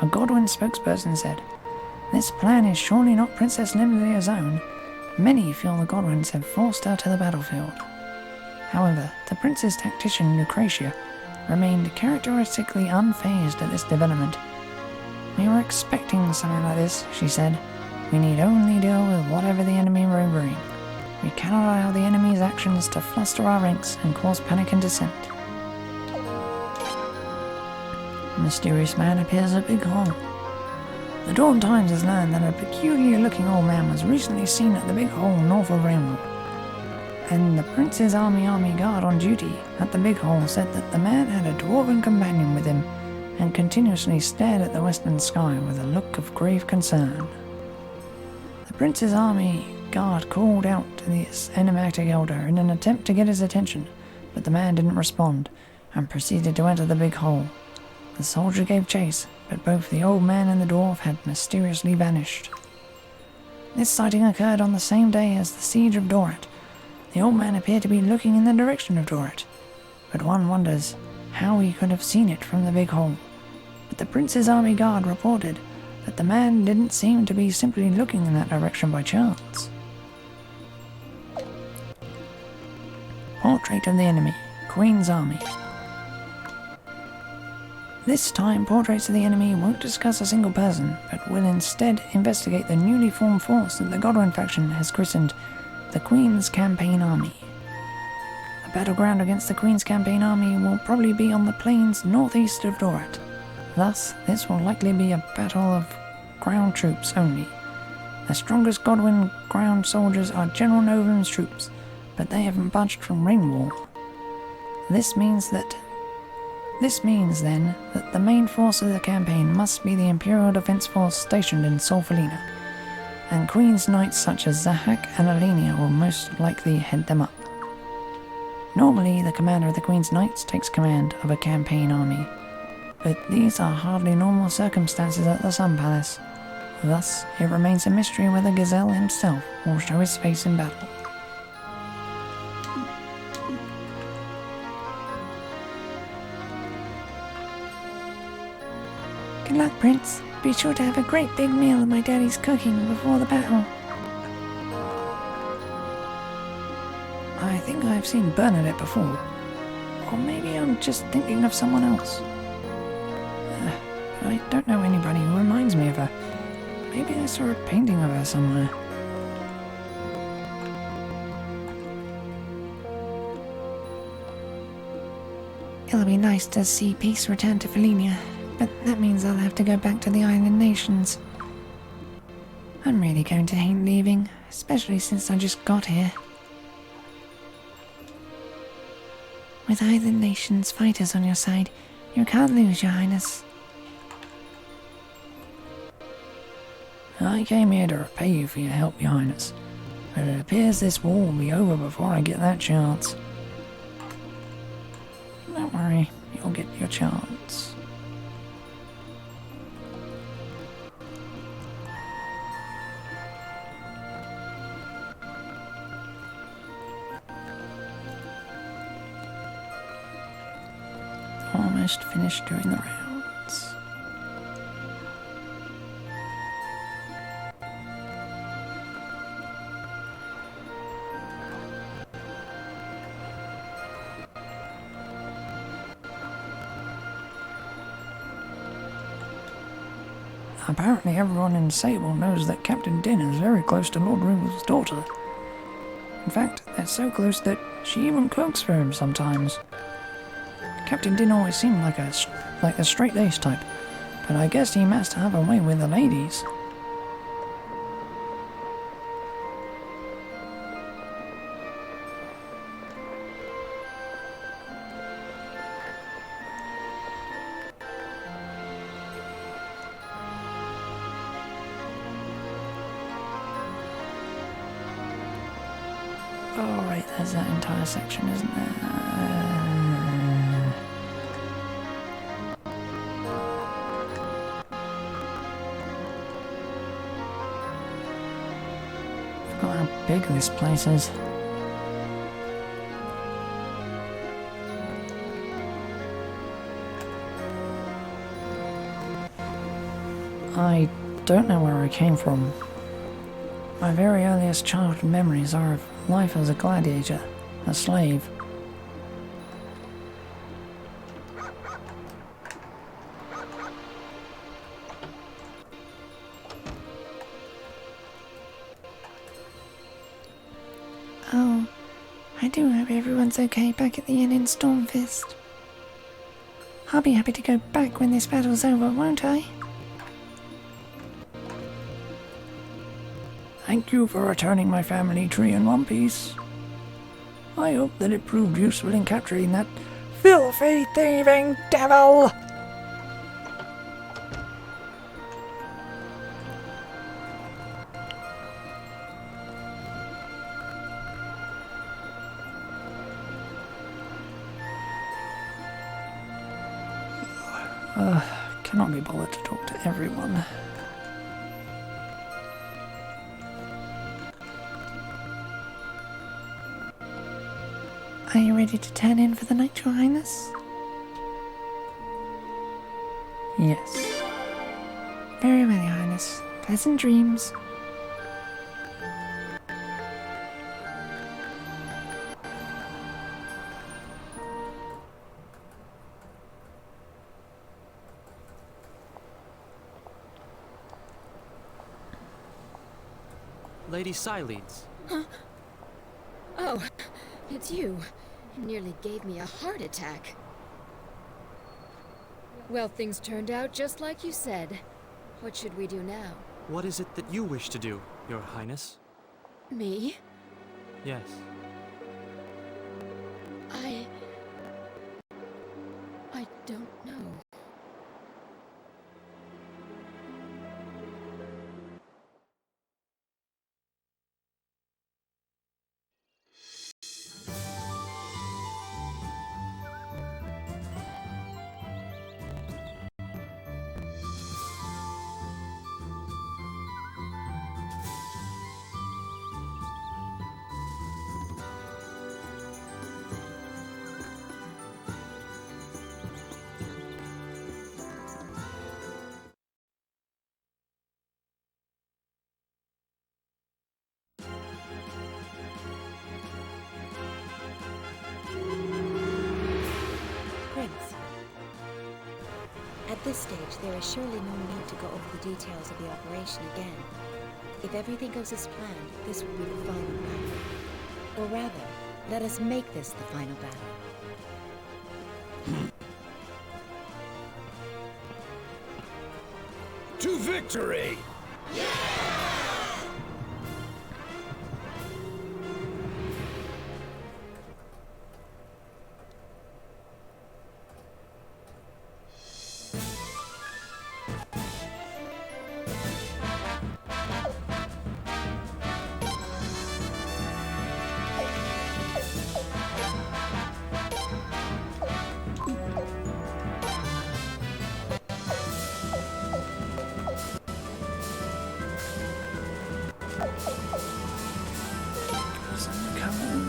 A Godwin spokesperson said, "This plan is surely not Princess Limslear's own. Many feel the Godwins have forced her to the battlefield." However, the prince's tactician Lucretia remained characteristically unfazed at this development. "We were expecting something like this," she said. "We need only deal with whatever the enemy may bring. We cannot allow the enemy's actions to fluster our ranks and cause panic and dissent." A mysterious man appears at Big Hall. The Dawn Times has learned that a peculiar-looking old man was recently seen at the Big Hall north of Rainwood. And the Prince's army guard on duty at the Big Hall said that the man had a dwarven companion with him and continuously stared at the western sky with a look of grave concern. The Prince's army guard called out to this enigmatic elder in an attempt to get his attention, but the man didn't respond and proceeded to enter the Big Hall. The soldier gave chase, but both the old man and the dwarf had mysteriously vanished. This sighting occurred on the same day as the siege of Dorat. The old man appeared to be looking in the direction of Dorat, but one wonders how he could have seen it from the Big Hall. But the Prince's army guard reported that the man didn't seem to be simply looking in that direction by chance. Portrait of the enemy, Queen's army. This time, portraits of the enemy won't discuss a single person, but will instead investigate the newly formed force that the Godwin faction has christened the Queen's Campaign Army. The battleground against the Queen's Campaign Army will probably be on the plains northeast of Dorat. Thus, this will likely be a battle of ground troops only. The strongest Godwin ground soldiers are General Novum's troops, but they haven't budged from Ringwall. This means then that the main force of the campaign must be the Imperial Defense Force stationed in Solfelina, and Queen's Knights such as Zahak and Alenia will most likely head them up. Normally, the commander of the Queen's Knights takes command of a campaign army, but these are hardly normal circumstances at the Sun Palace. Thus, it remains a mystery whether Gazelle himself will show his face in battle. Good luck, Prince. Be sure to have a great big meal of my daddy's cooking before the battle. I think I've seen Bernadette before. Or maybe I'm just thinking of someone else. I don't know anybody who reminds me of her. Maybe I saw a painting of her somewhere. It'll be nice to see peace return to Felinia, but that means I'll have to go back to the island nations. I'm really going to hate leaving, especially since I just got here. With island nations fighters on your side, you can't lose, Your Highness. I came here to repay you for your help, Your Highness, but it appears this war will be over before I get that chance. Don't worry, you'll get your chance. Almost finished doing the rounds. Apparently everyone in Sable knows that Captain Din is very close to Lord Rubal's daughter. In fact, they're so close that she even cooks for him sometimes. Captain Din always seemed like a straight-laced type, but I guess he must have a way with the ladies. Oh, right, there's that entire section, isn't there? Forgot how big this place is. I don't know where I came from. My very earliest childhood memories are of life as a gladiator, a slave. Oh, I do hope everyone's okay back at the inn in Stormfist. I'll be happy to go back when this battle's over, won't I? Thank you for returning my family tree in one piece. I hope that it proved useful in capturing that filthy, thieving devil! Cannot be bothered to talk to everyone. Are you ready to turn in for the night, Your Highness? Yes. Very well, Your Highness. Pleasant dreams. Lady Sileeds. Huh? Oh, it's you. You nearly gave me a heart attack. Well, things turned out just like you said. What should we do now? What is it that you wish to do? Your Highness? Me? Yes. I don't know. Prince, at this stage, there is surely no need to go over the details of the operation again. If everything goes as planned, this will be the final battle. Or rather, let us make this the final battle. To victory! Some common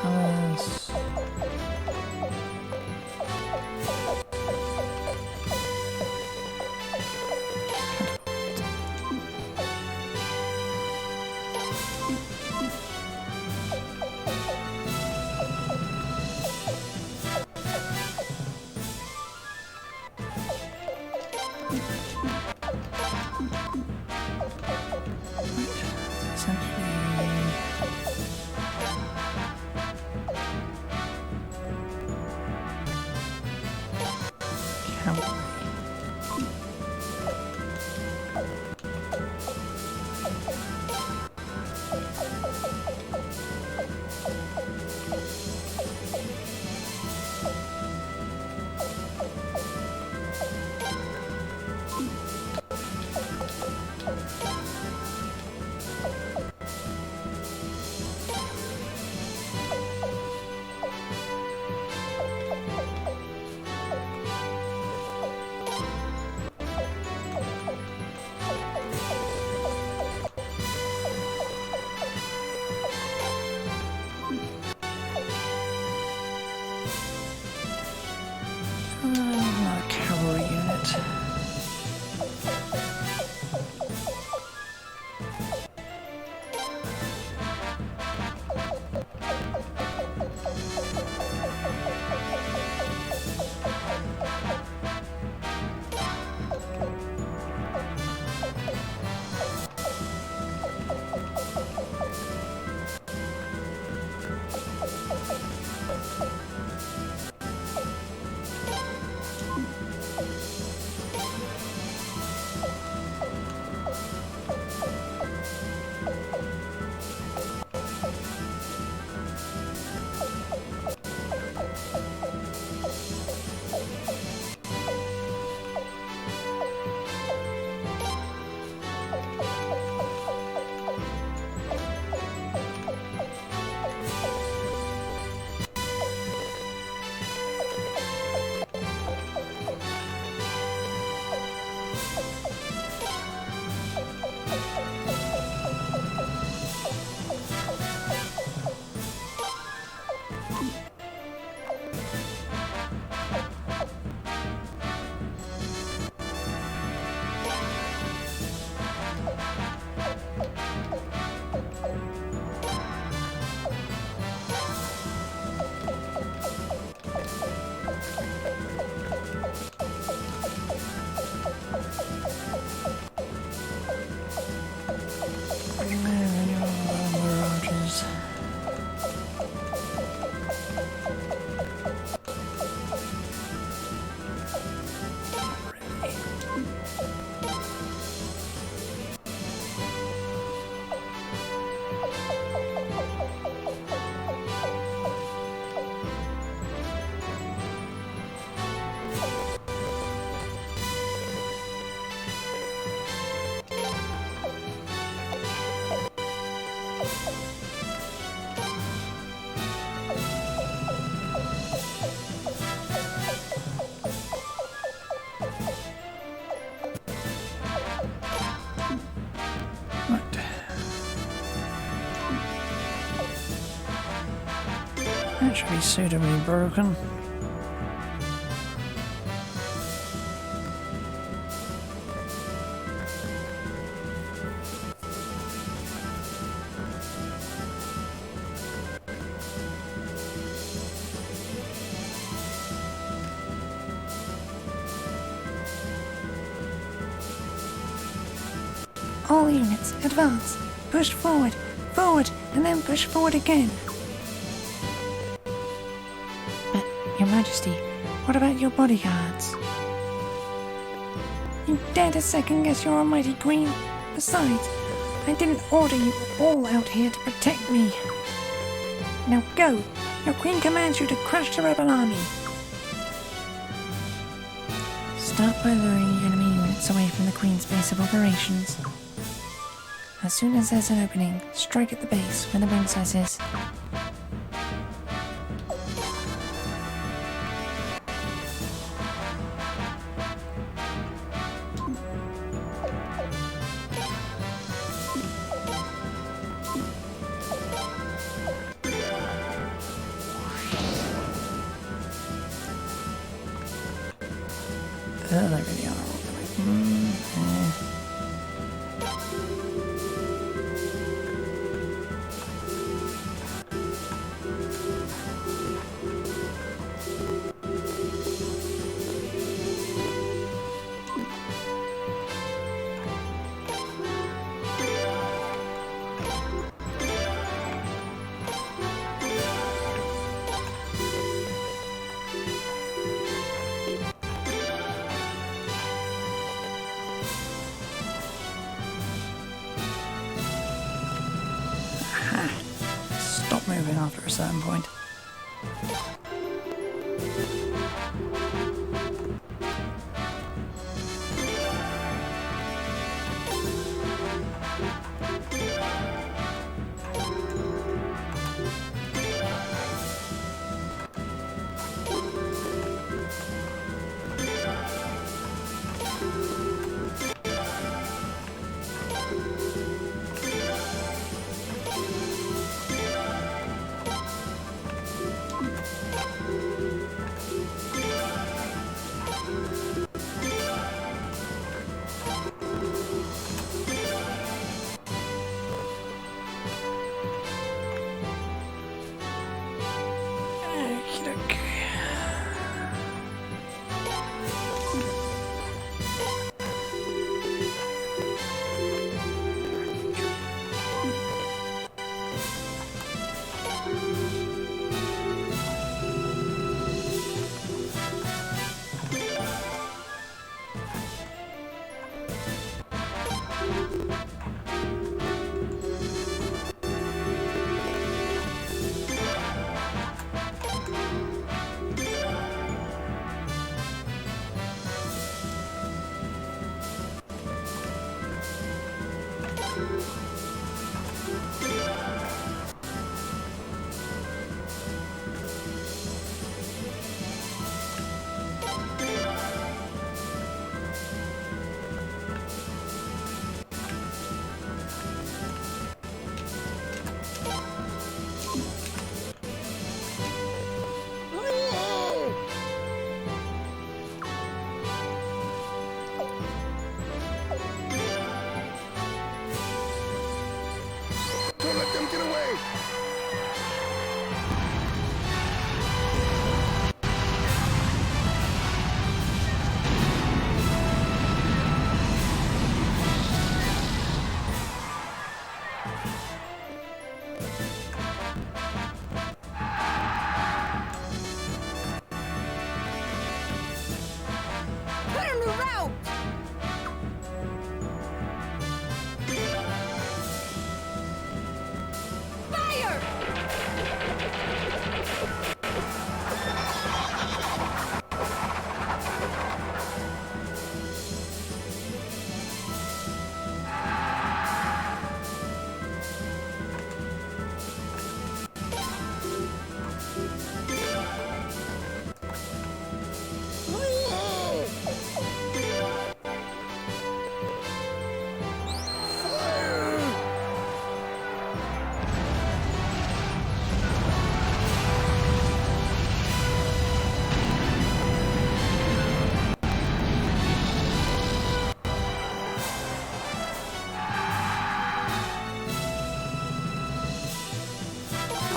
colors. Not a cavalry unit. Right. That should be suitably broken. All units, advance. Push forward, forward, and then push forward again. But, Your Majesty, what about your bodyguards? You dare to second guess your almighty queen? Besides, I didn't order you all out here to protect me. Now go! Your queen commands you to crush the rebel army. Start by luring the enemy units away from the queen's base of operations. As soon as there's an opening, strike at the base where the princess is. There really are. Stop moving after a certain point.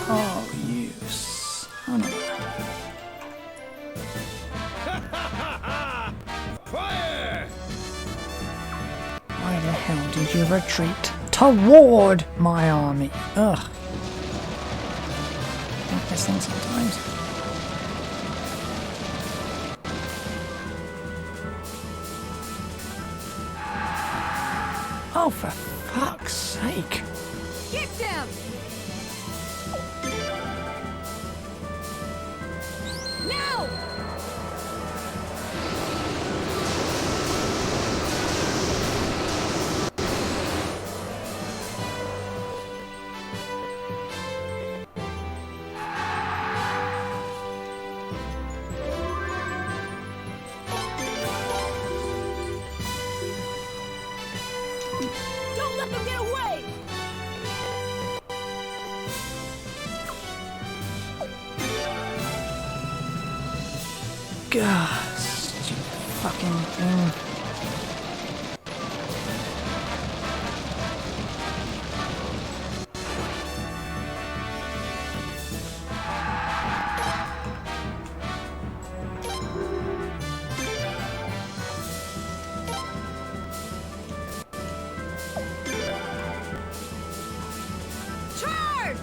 Oh, you son of a... Fire! Why the hell did you retreat toward my army? Ugh. I think this thing sometimes. Oh, for fuck's sake. Get them! Now! Don't let them get away! God, stupid fucking thing. Charge!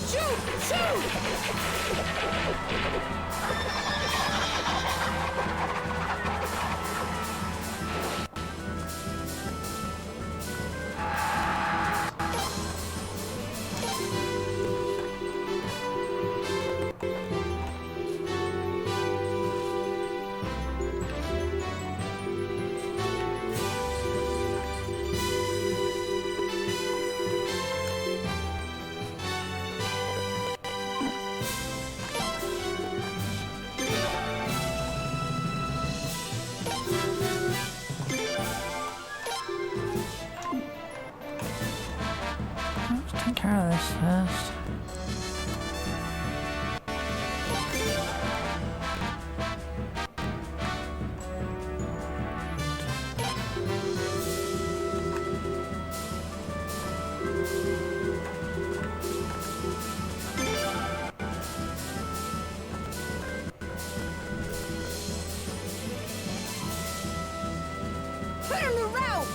Shoot! Shoot! Let's take care of this first. Put him around!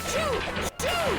Shoot! Shoot!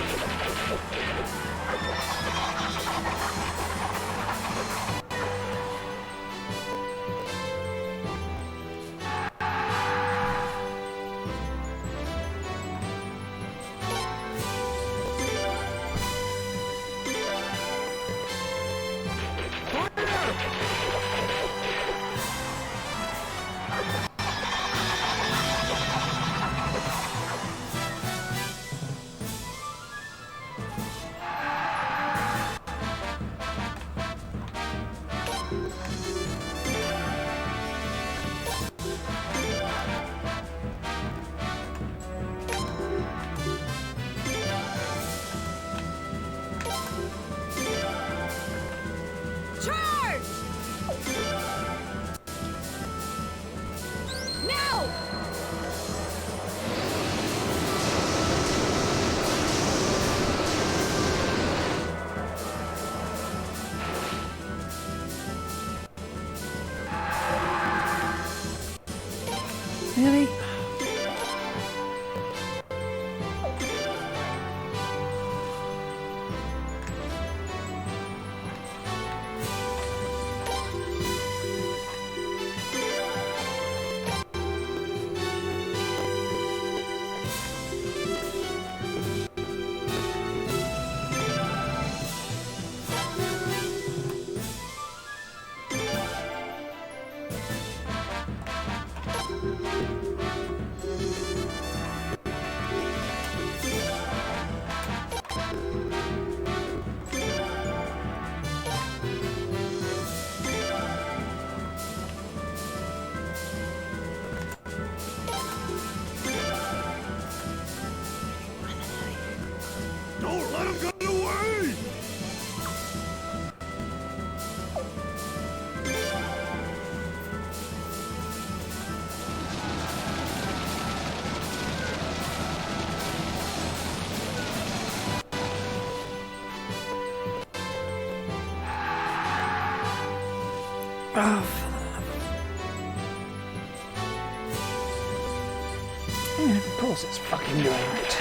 Oh, yeah, of course it's fucking doing it.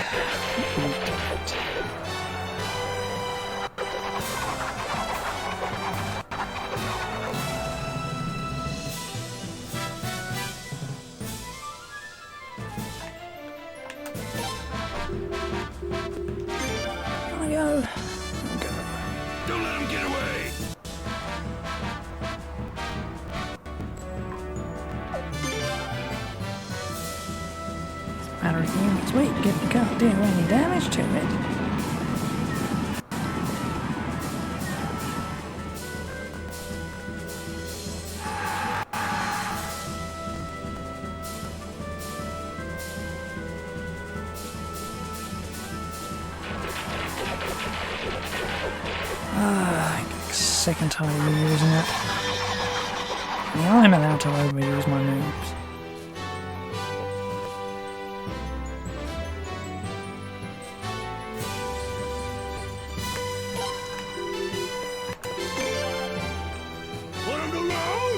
Go. Don't let him get away! Matter of units weak if you can't do any damage to it. I get sick and tired of using it. Yeah, I'm allowed to overuse my moves. Let him alone!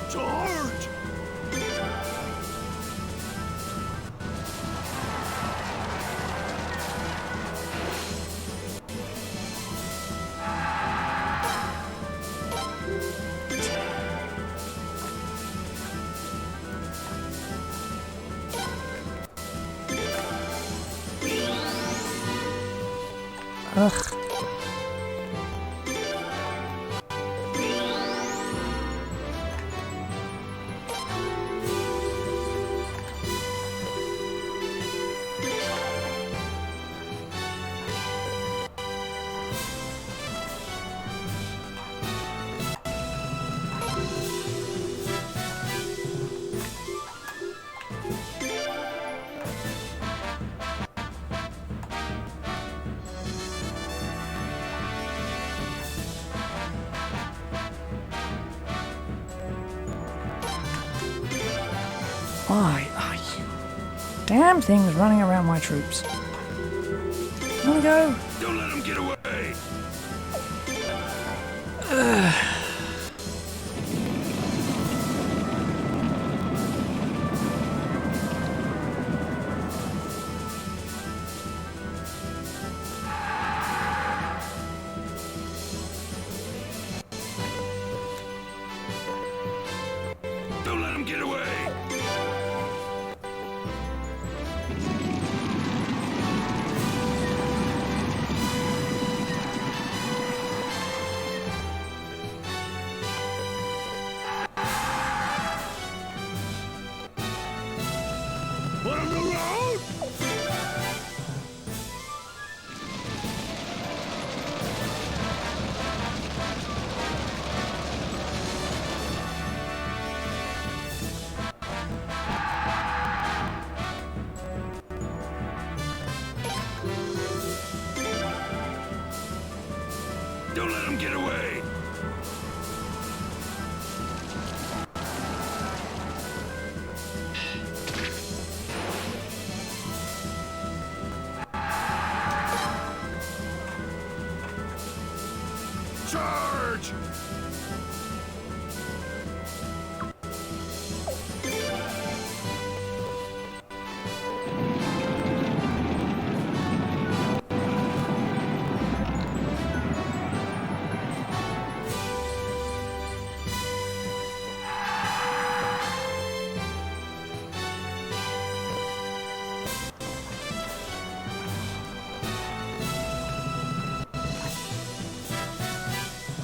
Charge! Ugh. Why are you damn things running around my troops? Wanna go? Don't let him get away! Don't let him get away! Let him alone! Don't let him get away! Charge!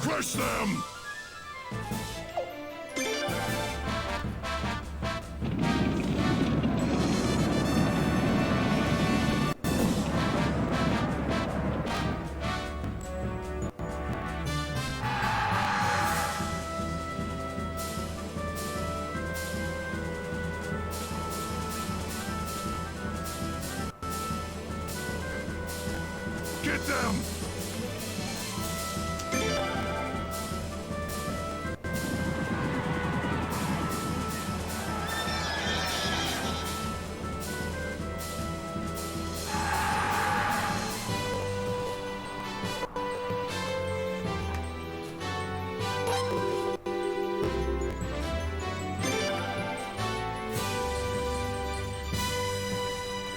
Crush them! Get them!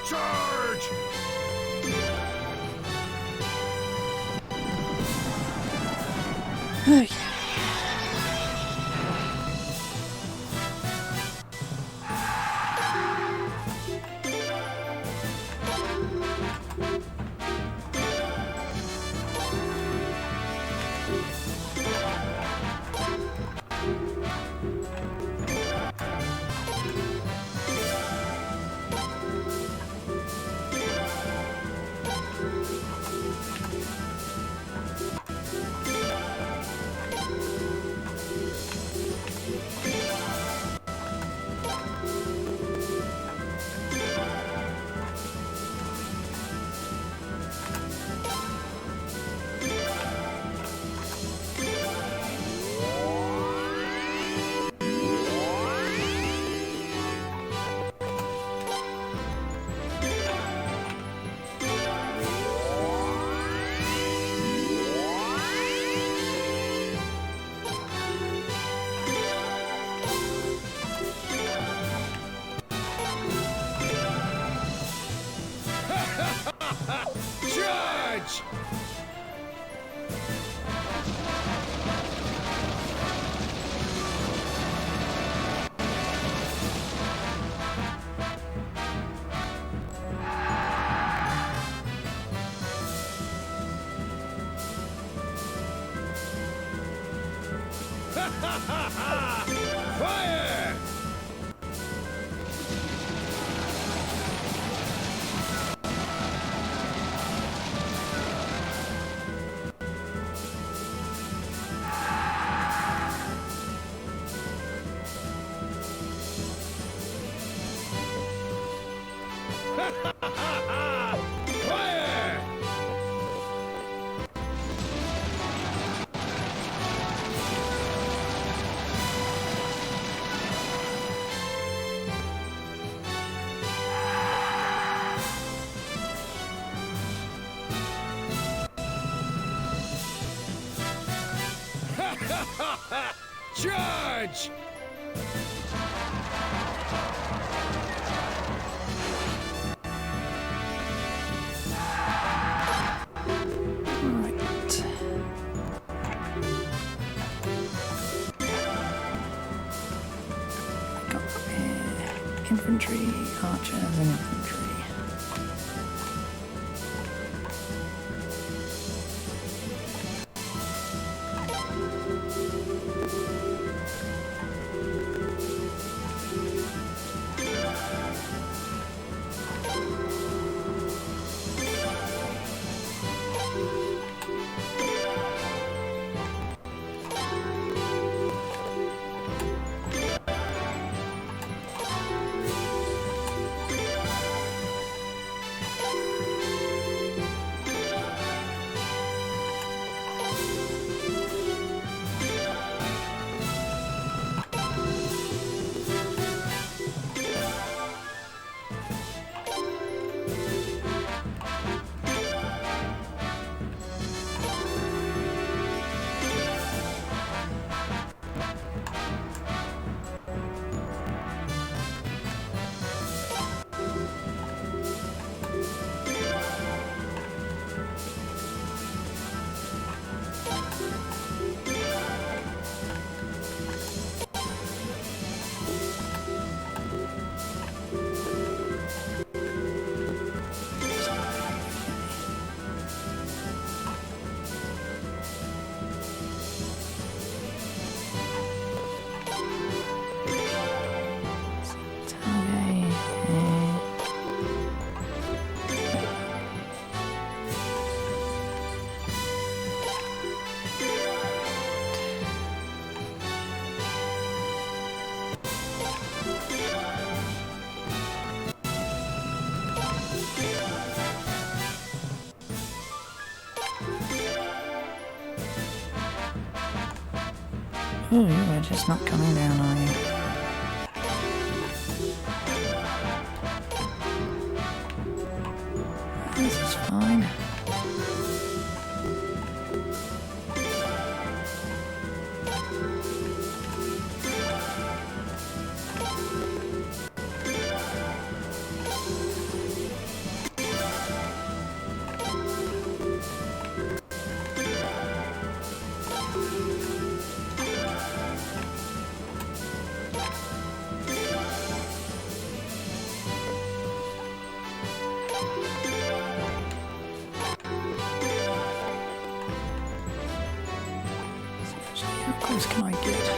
Charge! Hey. Charge! Fire! Fire! Charge! Right. Got infantry, archers, and infantry. Oh, you are just not coming down, are you? This is fine. How close can I get?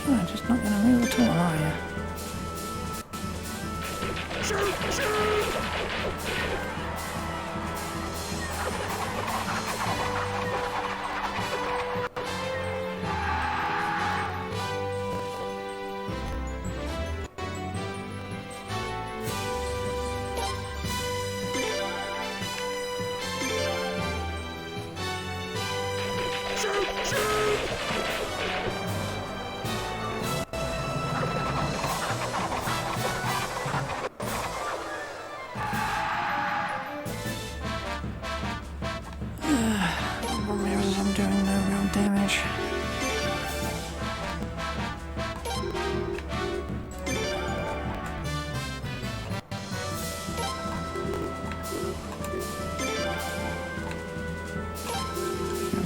You're just not going to move at all, are you? I'm doing no real damage.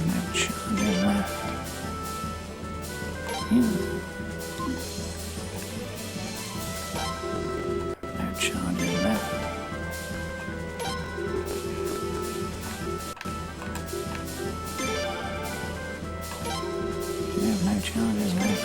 No charges left. No charges left. You have no charges left.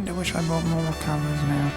Kinda wish I bought more colours now.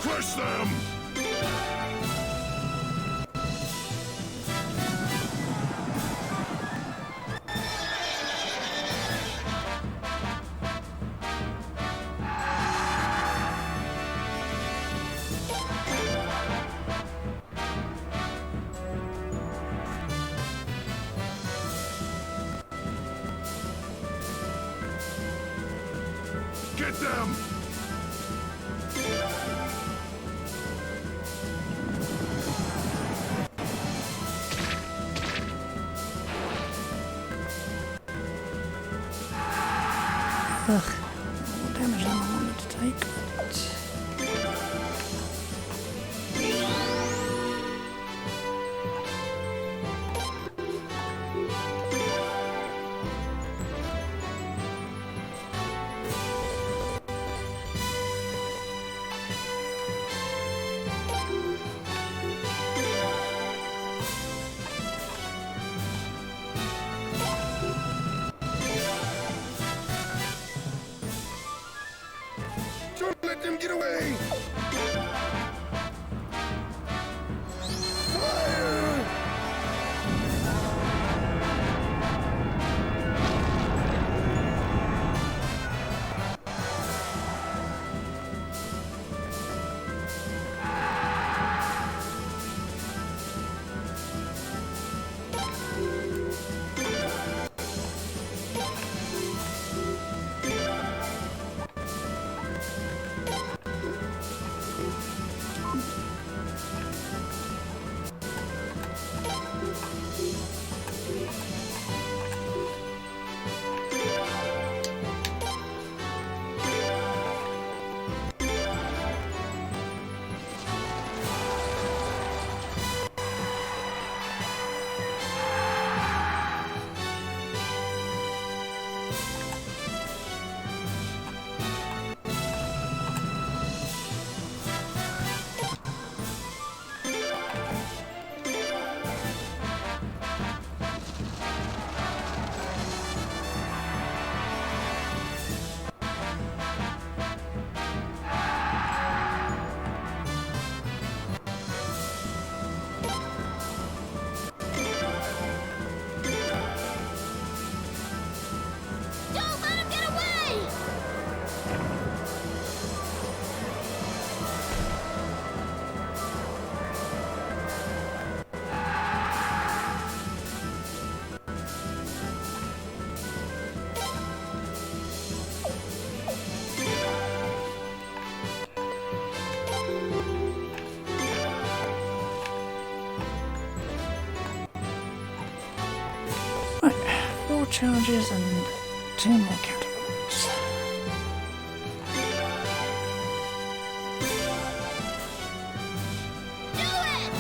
Crush them! Get them! Ugh, more damage than I wanted to take. Don't let them get away! Fire! Don't let him get away! Right, 4 charges and 2 more catapults. Do it!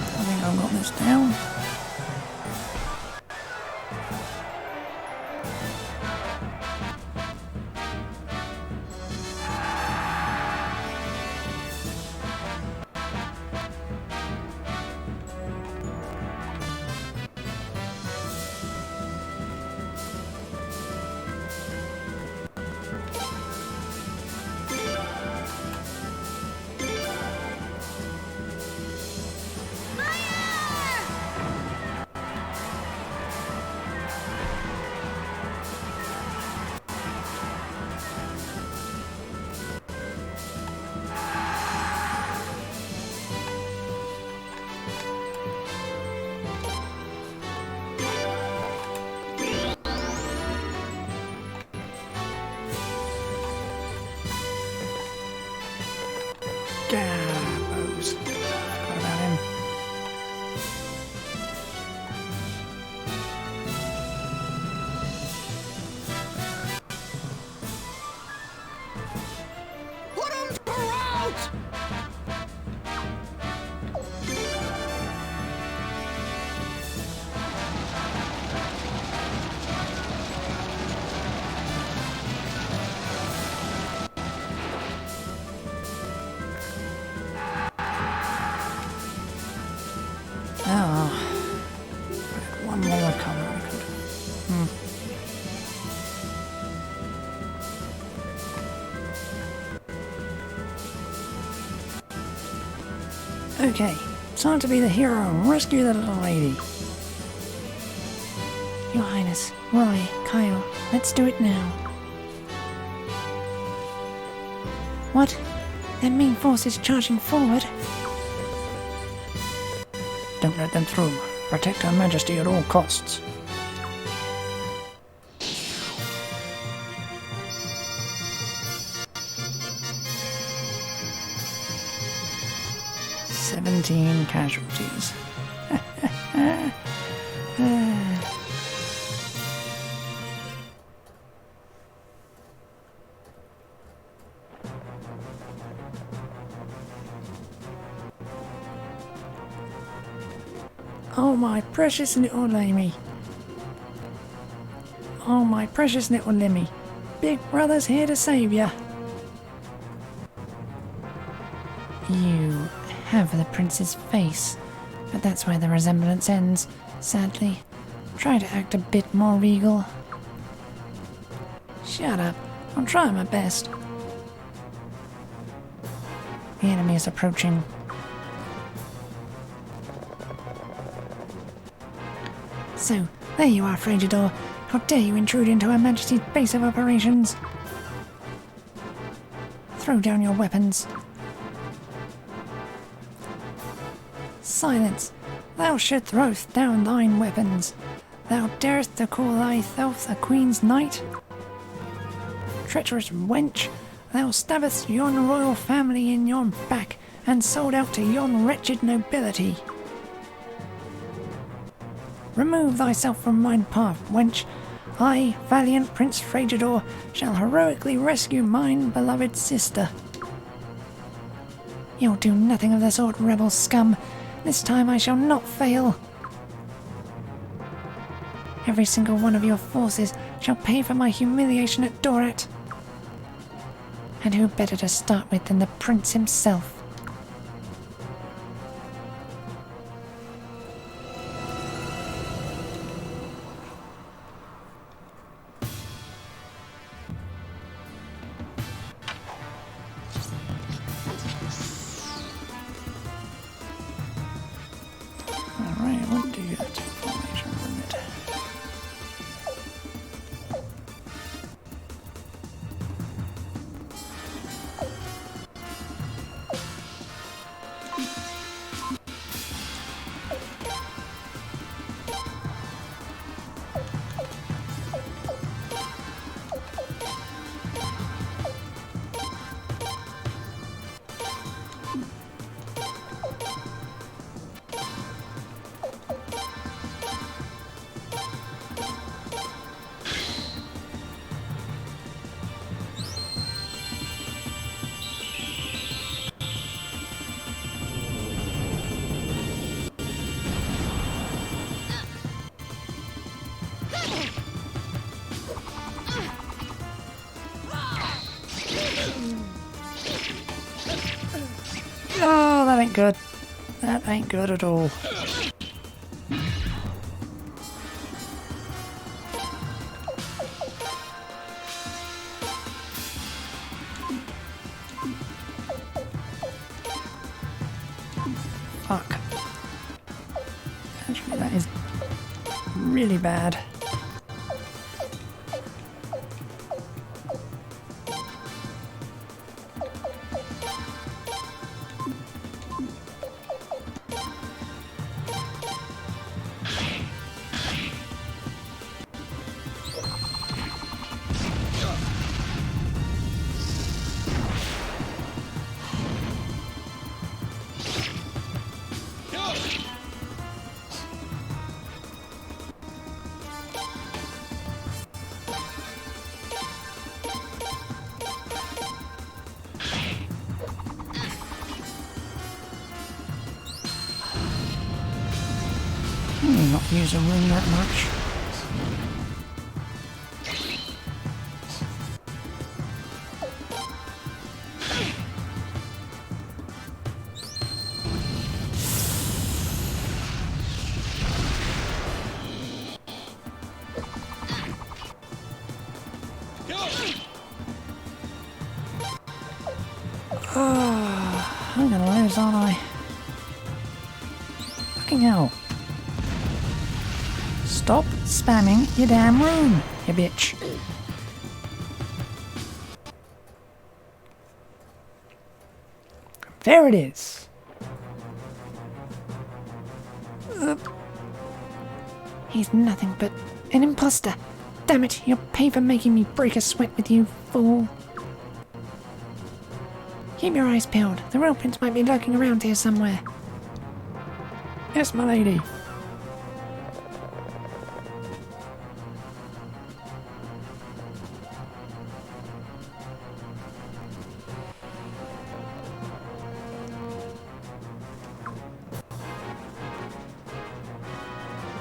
I think I've got this down. Gabos. Forgot about him. Put him to rout! Okay, time to be the hero and rescue the little lady. Your Highness, Roy, Kyle, let's do it now. What? That mean force is charging forward. Don't let them through. Protect Her Majesty at all costs. "17 casualties. Oh, my precious little Lemmy. Oh, my precious little Lemmy. Big Brother's here to save ya. You have the prince's face, but that's where the resemblance ends, sadly. Try to act a bit more regal. Shut up. I'm trying my best. The enemy is approaching. So, there you are, Fragidor. How dare you intrude into Her Majesty's base of operations? Throw down your weapons. Silence! Thou should throw down thine weapons. Thou darest to call thyself a queen's knight? Treacherous wench, thou stabbest yon royal family in yon back, and sold out to yon wretched nobility. Remove thyself from mine path, wench. I, valiant Prince Fragidor, shall heroically rescue mine beloved sister. You'll do nothing of the sort, rebel scum. This time I shall not fail. Every single one of your forces shall pay for my humiliation at Dorat. And who better to start with than the prince himself? Alright, what do you get? Formation limit. Oh, that ain't good. That ain't good at all. Fuck. Actually, that is really bad. Not use a room that much. Oh, I'm gonna lose, aren't I? Fucking hell. Stop spamming your damn rune, you bitch. There it is. He's nothing but an imposter. Damn it, you'll pay for making me break a sweat with you, fool. Keep your eyes peeled. The real prince might be lurking around here somewhere. Yes, my lady.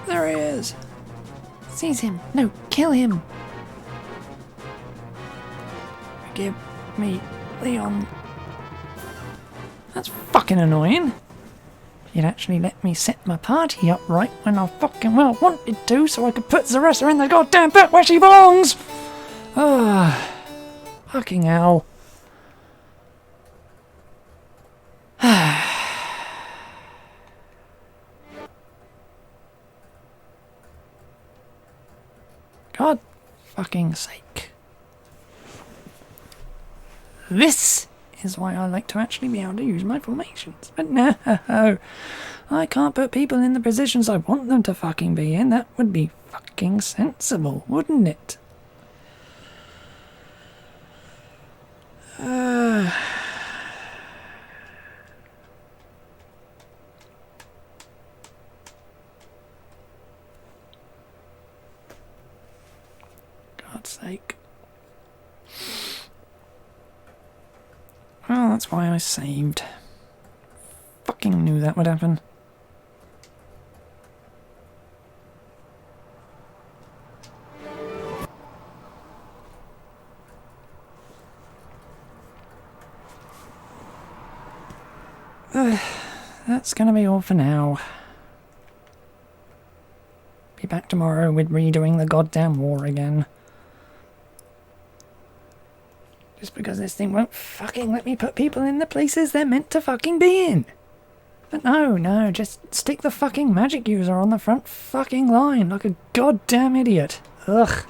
There he is. Seize him. No, kill him. Forgive me, Leon. That's fucking annoying. You'd actually let me set my party up right when I fucking well wanted to, so I could put Zaressa in the goddamn pit where she belongs! Ah, fucking hell. God fucking sake. This is why I like to actually be able to use my formations. But no, I can't put people in the positions I want them to fucking be in. That would be fucking sensible, wouldn't it? God's sake. Well, that's why I saved. Fucking knew that would happen. That's gonna be all for now. Be back tomorrow with redoing the goddamn war again. Just because this thing won't fucking let me put people in the places they're meant to fucking be in. But no, just stick the fucking magic user on the front fucking line like a goddamn idiot. Ugh.